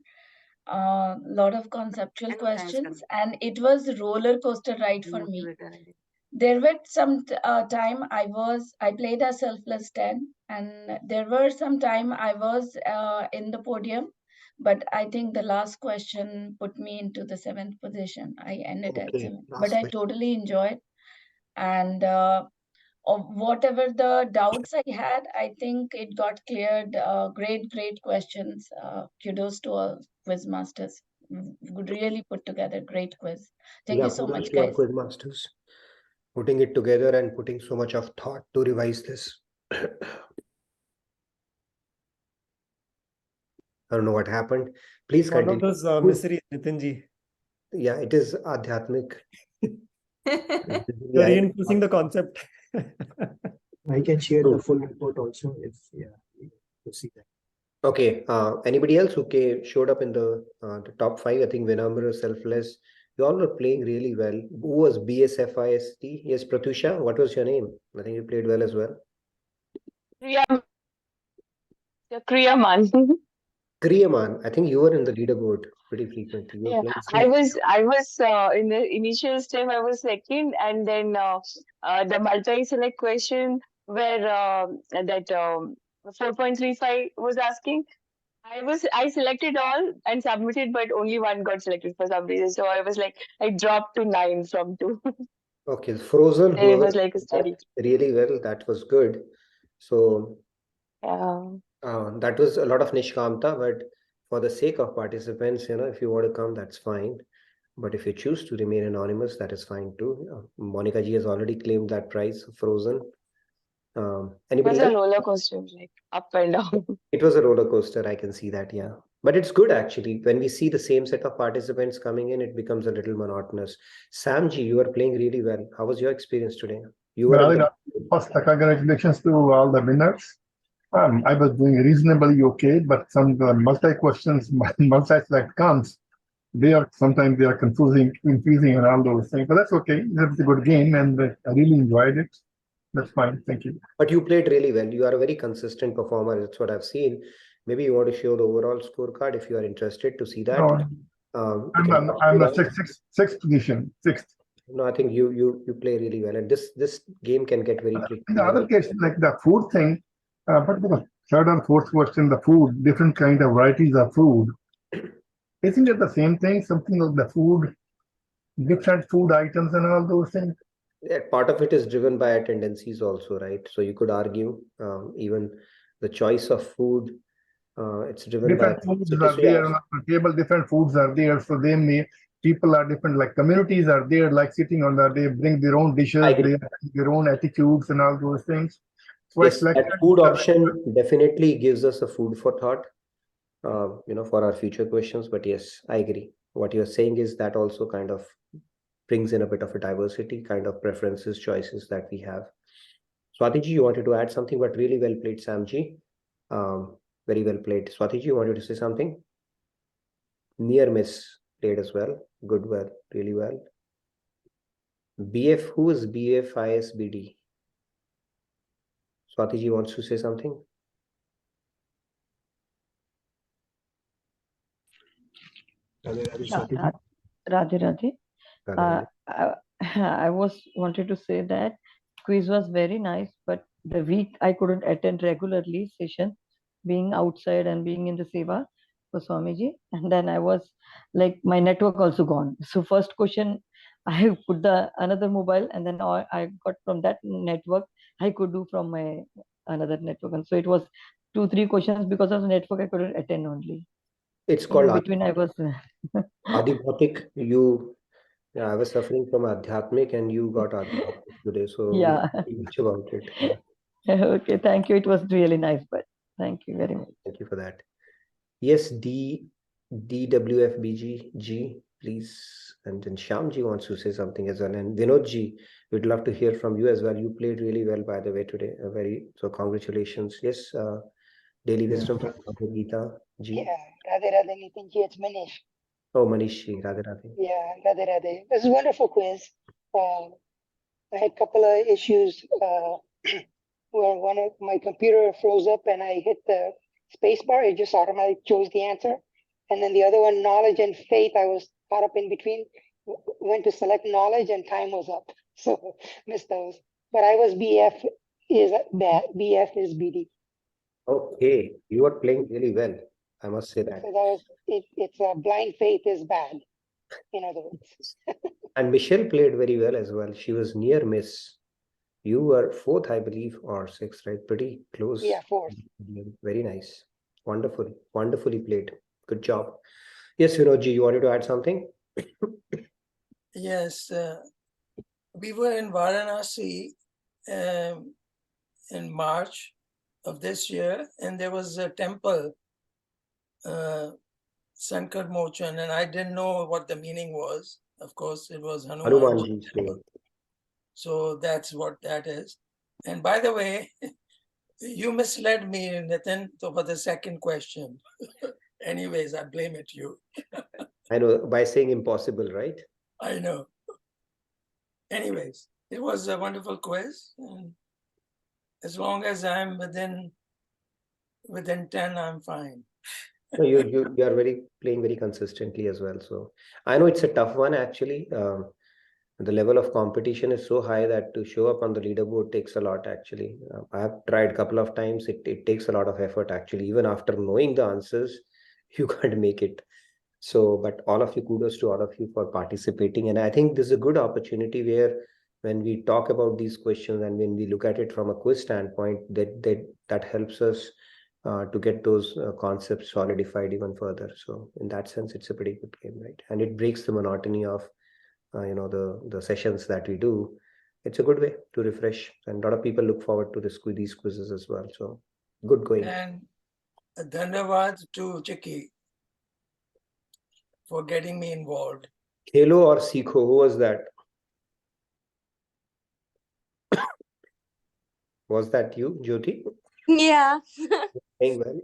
Lot of conceptual questions, and it was a roller coaster ride for me. There were some time I played a selfless 10, and there were some time I was in the podium, but I think the last question put me into the 7th position. I ended at 7, but I totally enjoyed, and of whatever the doubts I had, I think it got cleared. Great questions. Kudos to all quiz masters. Really put together great quiz. Thank you so much, To our guys. quiz masters, putting it together and putting so much of thought to revise this. I don't know what happened. Please continue. One of those mysteries, Nitinji. Yeah, it is Adhyatmic. You're reinforcing the concept. I can share the full report also if to see that. Okay. Anybody else who showed up in the top 5? I think Vinamra, Selfless. You all were playing really well. Who was BSFIST? Yes, Pratyusha. What was your name? I think you played well as well. Kriyaman. Kriyaman. I think you were in the leaderboard pretty frequently. I was in the initial step. I was second, and then the multi-select question where that 4.35 was asking. I selected all and submitted, but only one got selected for some reason. So I was like, I dropped to 9 from 2. Okay, Frozen. It was like a steady. Really well. That was good. So that was a lot of Nishkamta, but for the sake of participants, if you want to come, that's fine. But if you choose to remain anonymous, that is fine too. Monica ji has already claimed that prize, Frozen. Anybody It was else? a roller coaster, like up and down. It was a roller coaster. I can see that, yeah. But it's good actually. When we see the same set of participants coming in, it becomes a little monotonous. Samji, you are playing really well. How was your experience today? First, congratulations to all the winners. I was doing reasonably okay, but some multi-questions, multi-select comes. sometimes they are confusing and all those things, but that's okay. That's a good game, and I really enjoyed it. That's fine. Thank you. But you played really well. You are a very consistent performer. That's what I've seen. Maybe you want to show the overall scorecard if you are interested to see that. No, I'm the sixth position. Sixth. No, I think you play really well, and this game can get very tricky. In the other case, like the food thing, but the third and fourth question, the food, different kind of varieties of food. Isn't it the same thing? Something like the food, different food items and all those things? Yeah, part of it is driven by our tendencies also, right? So you could argue even the choice of food, it's driven different by foods are there on the table, different foods are there. So people are different, like communities are there, like sitting on they bring their own dishes, they have their own attitudes and all those things. So yes, that food option definitely gives us a food for thought, for our future questions. But yes, I agree. What you're saying is that also kind of brings in a bit of a diversity, kind of preferences, choices that we have. Swatiji, you wanted to add something, but really well played, Samji. Very well played. Swatiji, you wanted to say something? Near miss played as well. Good, well, really well. BF, who is BF ISBD? Swatiji wants to say something. Radhe. I wanted to say that quiz was very nice, but the week I couldn't attend regularly session, being outside and being in the seva for Swamiji, and then I was like my network also gone. So first question, I put another mobile, and then I got from that network I could do from my another network, and so it was 2-3 questions because of the network I couldn't attend only. It's called in between. I was Adibhautik. I was suffering from Adhyatmic, and you got Adibhautik today. So yeah, much about it. Okay, thank you. It was really nice, but thank you very much. Thank you for that. Yes, DWFBG, please. And then Shyamji wants to say something as well. And Vinodji, we'd love to hear from you as well. You played really well, by the way, today. So congratulations. Yes, Daily Wisdom from Bhagavad Gita. Ji. Yeah, Radhe Nitinji, it's Manish. Oh, Manish, Radhe. Yeah, Radhe. It was a wonderful quiz. I had a couple of issues where one of my computer froze up and I hit the space bar. It just automatically chose the answer. And then the other one, knowledge and faith, I was caught up in between. Went to select knowledge and time was up. So missed those. But I was BF is BD. Okay, you are playing really well. I must say that. So it's blind faith is bad, in other words. And Michelle played very well as well. She was near miss. You were fourth, I believe, or sixth, right? Pretty close. Yeah, fourth. Very nice. Wonderfully played. Good job. Yes, Vinodji, you wanted to add something? Yes. We were in Varanasi in March of this year, and there was a temple, Sankar Mochan, and I didn't know what the meaning was. Of course, it was Hanumanji's temple. So that's what that is. And by the way, you misled me, Nitin, for the second question. Anyways, I blame it you. I know, by saying impossible, right? I know. Anyways, it was a wonderful quiz. And as long as I'm within 10, I'm fine. No, you are playing very consistently as well. So I know it's a tough one actually. The level of competition is so high that to show up on the leaderboard takes a lot actually. I have tried a couple of times. It takes a lot of effort actually. Even after knowing the answers, you can't make it. So, but kudos to all of you for participating. And I think this is a good opportunity where when we talk about these questions and when we look at it from a quiz standpoint, that helps us to get those concepts solidified even further. So in that sense, it's a pretty good game, right? And it breaks the monotony of the sessions that we do. It's a good way to refresh, and a lot of people look forward to these quizzes as well. So good going. And Dhanavad to Chiki for getting me involved. Khelo or Sikho, who was that? Was that you, Jyoti? Yeah. Playing well.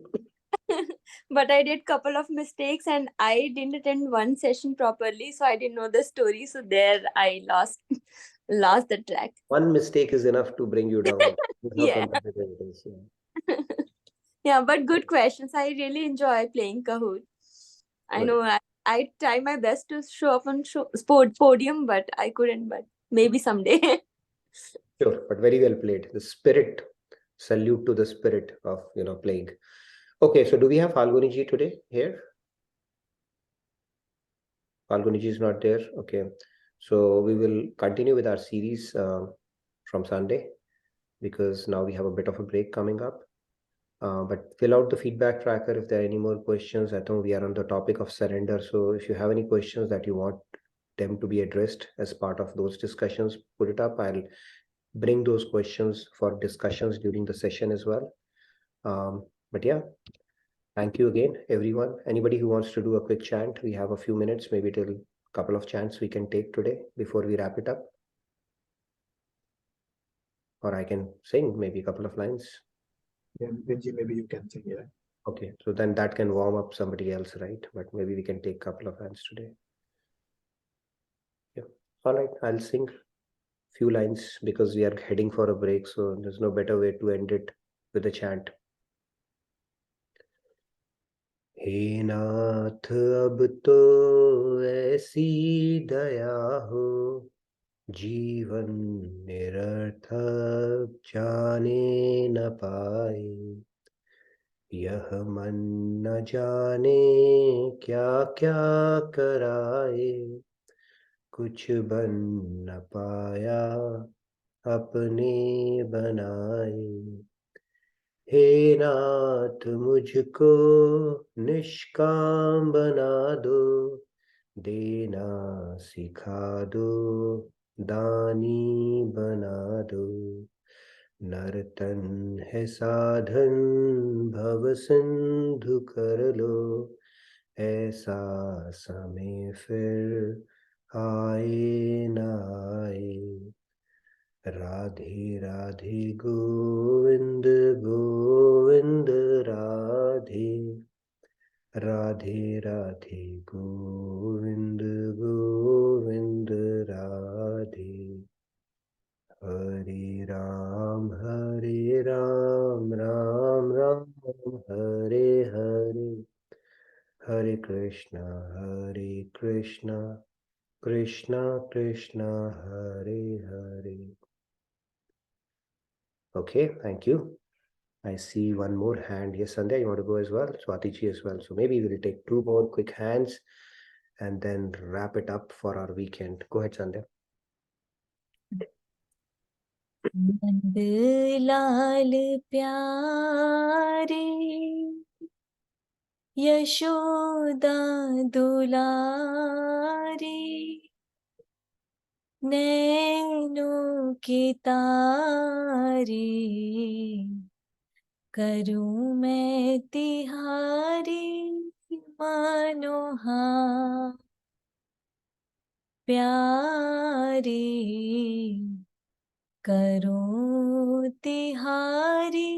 But I did couple of mistakes and I didn't attend one session properly, so I didn't know the story. So there I lost lost the track. One mistake is enough to bring you down. That's how Yeah. competitive it is. Yeah. Yeah, but good questions. I really enjoy playing Kahoot. I Good. know I try my best to show up on podium, but I couldn't. But maybe someday. Sure, but very well played. The spirit, salute to the spirit of playing. Okay, so do we have Falguni ji today here? Falguni ji is not there. Okay, so we will continue with our series from Sunday, because now we have a bit of a break coming up. But fill out the feedback tracker if there are any more questions. I think we are on the topic of surrender. So if you have any questions that you want them to be addressed as part of those discussions, put it up. I'll bring those questions for discussions during the session as well. But yeah, thank you again, everyone. Anybody who wants to do a quick chant, we have a few minutes, maybe till a couple of chants we can take today before we wrap it up. Or I can sing maybe a couple of lines. Yeah, Benji, maybe you can sing, yeah. Okay, so then that can warm up somebody else, right? But maybe we can take a couple of hands today. Yeah, all right, I'll sing few lines because we are heading for a break, so there's no better way to end it with a chant. हे नाथ अब तो ऐसी दया हो, जीवन निरर्थक जाने न पाए, यह मन न जाने क्या क्या कराए, कुछ बन न पाया अपने बनाए। हे नाथ मुझको निष्काम बना दो, देना सिखा दो, दानी बना दो, नर्तन है साधन भव सिंधु कर लो, ऐसा समय फिर आए न आए। राधे राधे गोविंद गोविंद राधे, राधे राधे गोविंद गोविंद राधे। हरे राम राम राम हरे हरे, हरे Krishna Krishna Krishna Hare Hare. Okay, thank you. I see one more hand. Yes, Sandhya, you want to go as well? Swati ji as well. So maybe we'll take two more quick hands and then wrap it up for our weekend. Go ahead, Sandhya. Nand Lal प्यारे, यशोदा दुलारी, नैनों के तारे, करूं मैं तिहारी मनोहार प्यारे, करूं तिहारी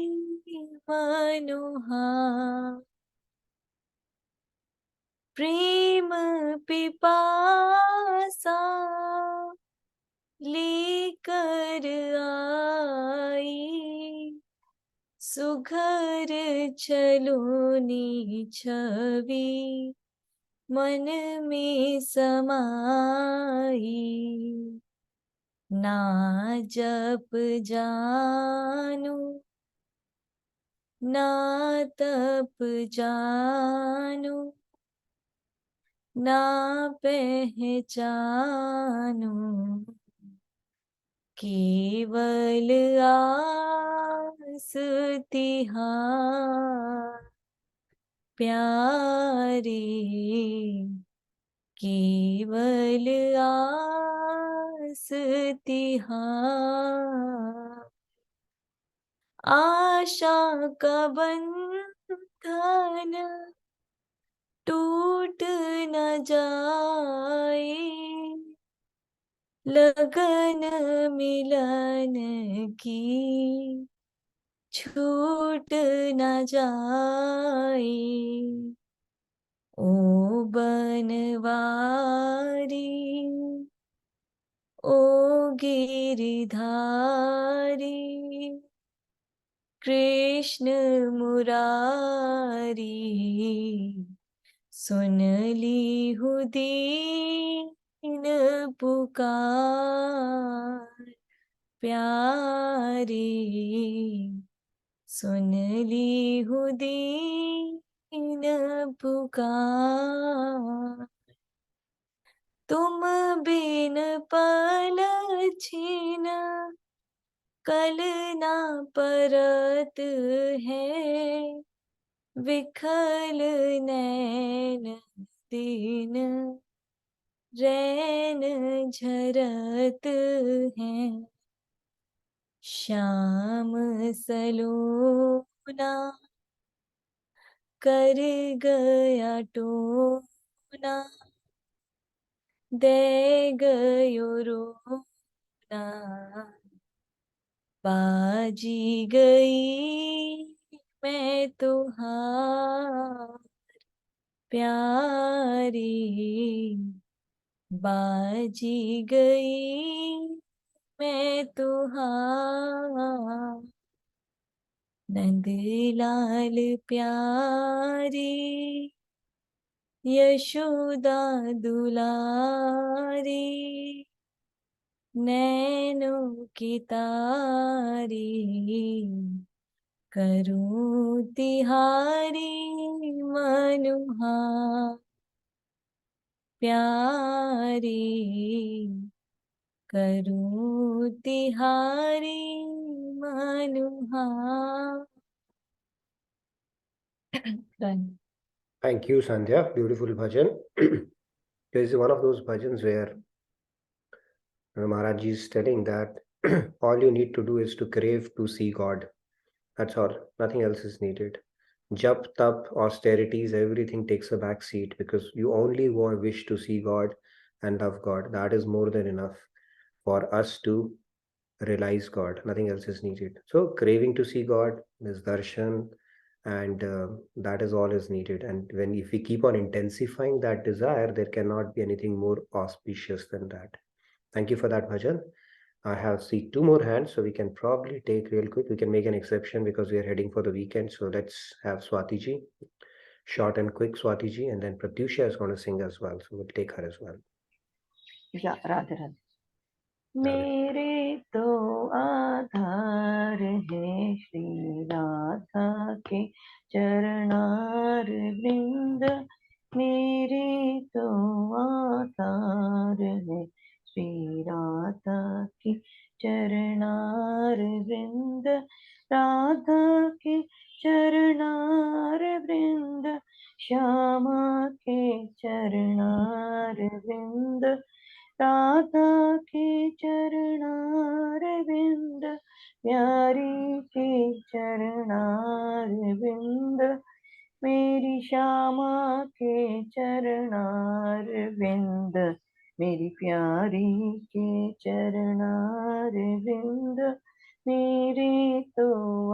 मनोहार। प्रेम पिपासा लेकर आई, सुघर छलोनी छवि मन में समाई, ना जप जानू ना तप जानू, ना पहचानू, केवल आस तिहार प्यारे, केवल आस तिहार। आशा का बंधन टूट न जाए, लगन मिलन की छूट न जाए। ओ बनवारी ओ गिरिधारी कृष्ण मुरारी सुन ली हूँ दीन पुकार प्यारी सुन ली हूँ दीन पुकार। तुम बिन पल छिन कल ना परत है। विखल नैन दीन रैन झरत हैं। श्याम सलोना कर गया टोना। दे गयो रोना बाजी गई मैं तो हार प्यारी। बाजी गई मैं तो हार। नंदलाल प्यारी यशोदा दुलारी नैनों की तारी करूं तिहारी मनुहार प्यारी। करूं तिहारी मनुहार। Done. Thank you, Sandhya. Beautiful bhajan. This is one of those bhajans where Maharaj Ji is telling that all you need to do is to crave to see God. That's all. Nothing else is needed. Jap, tap, austerities, everything takes a back seat because you only wish to see God and love God. That is more than enough for us to realize God. Nothing else is needed. So craving to see God is darshan, and that is all is needed. And if we keep on intensifying that desire, there cannot be anything more auspicious than that. Thank you for that bhajan. I have see two more hands, so we can probably take real quick. We can make an exception because we are heading for the weekend. So let's have Swati ji, short and quick Swati ji, and then Pratyusha is going to sing as well. So we'll take her as well. Yeah, Radhe Radhe. मेरे तो आधार है श्री राधा के चरणार वृंद। मेरे तो आधार है श्री राधा के चरणार वृंद। राधा के चरणार वृंद श्यामा के चरणार वृंद। राधा के चरणार विंद प्यारी के चरणार विंद। मेरी श्यामा के चरणार विंद मेरी प्यारी के चरणार विंद। मेरे तो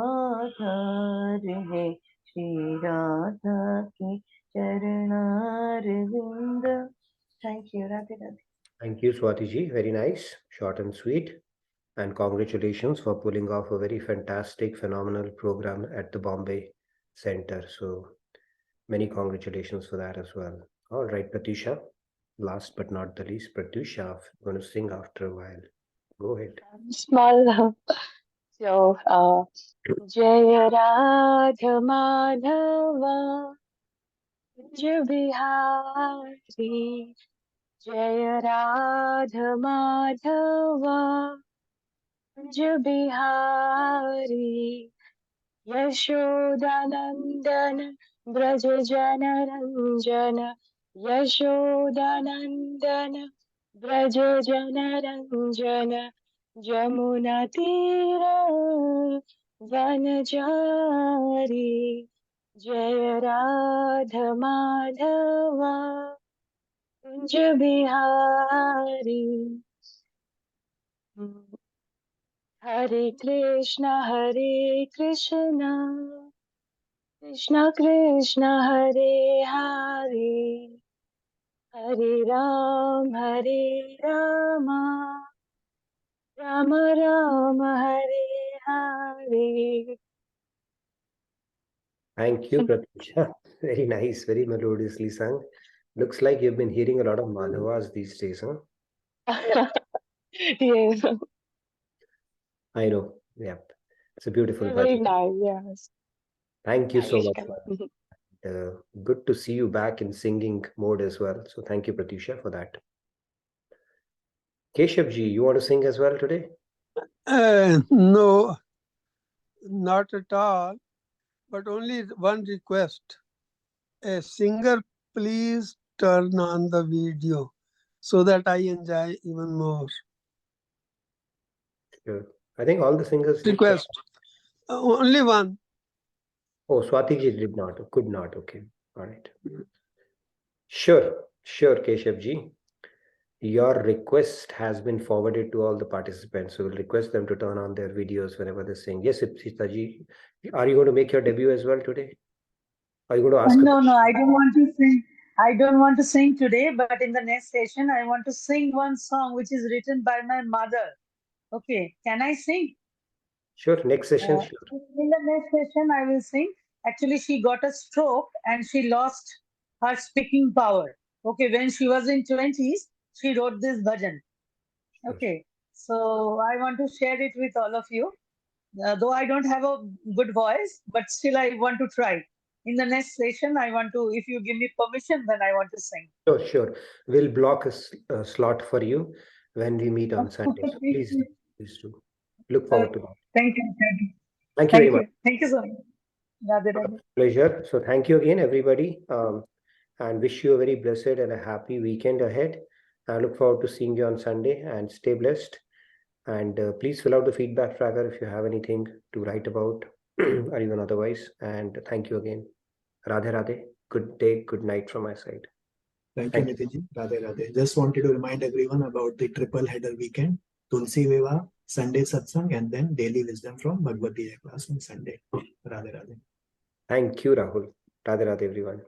आधार है श्री राधा के चरणार Vind. Thank you, Radhe Radhe. Thank you, Swati ji. Very nice, short and sweet. And congratulations for pulling off a very fantastic, phenomenal program at the Bombay Center. So many congratulations for that as well. All right, Pratyusha. Last but not the least, Pratyusha, going to sing after a while. Go ahead. Small. So, Jaya Radha Madhava Jai Bihari Jaya Radha Madhava Jai Bihari Yashodanandana Braja Jana Ranjana Yashodanandana Braja Jana Ranjana Jamuna Tira Vanachari Jaya Radha Madhava Kunja Bihari Hare Krishna, Krishna Krishna, Hare Hare, Hare Rama, Rama Rama, Hare Hare. Thank you, Pratisha. Very nice, very melodiously sung. Looks like you've been hearing a lot of Madhavas these days, huh? Yes. I know. Yep. It's a beautiful Very bhajan. nice, yes. Thank you so Nice. much. Good to see you back in singing mode as well. So thank you, Pratisha, for that. Keshav ji, you want to sing as well today? No, not at all, but only one request. A singer, please turn on the video so that I enjoy even more. Sure. I think all the singers request. Only one. Oh, Swati ji did not, could not. Okay. All right. Sure, Keshav ji. Your request has been forwarded to all the participants. So we'll request them to turn on their videos whenever they sing. Yes, Ipsita ji, are you going to make your debut as well today? Are you going to ask? No, I don't want to sing. I don't want to sing today, but in the next session, I want to sing one song which is written by my mother. Okay, can I sing? Sure, next session. In the next session, I will sing. Actually, she got a stroke and she lost her speaking power. Okay, when she was in 20s, she wrote this bhajan. Okay, so I want to share it with all of you. Though I don't have a good voice, but still I want to try. In the next session, I want to, if you give me permission, then I want to sing. Sure. We'll block a slot for you when we meet on Sunday. So please do. Look forward to that. Thank you. Thank you very much. Thank you so much. Radhe, Radhe. Pleasure. So thank you again, everybody, and wish you a very blessed and a happy weekend ahead. I look forward to seeing you on Sunday, and stay blessed. And please fill out the feedback tracker if you have anything to write about or even otherwise. And thank you again. Radhe Radhe. Good day, good night from my side. Thank you, Nitinji. Radhe Radhe. Just wanted to remind everyone about the triple header weekend, Tulsi Viva, Sunday Satsang, and then daily wisdom from Bhagavad Gita class on Sunday. Radhe Radhe. Thank you, Rahul. Radhe Radhe, everyone.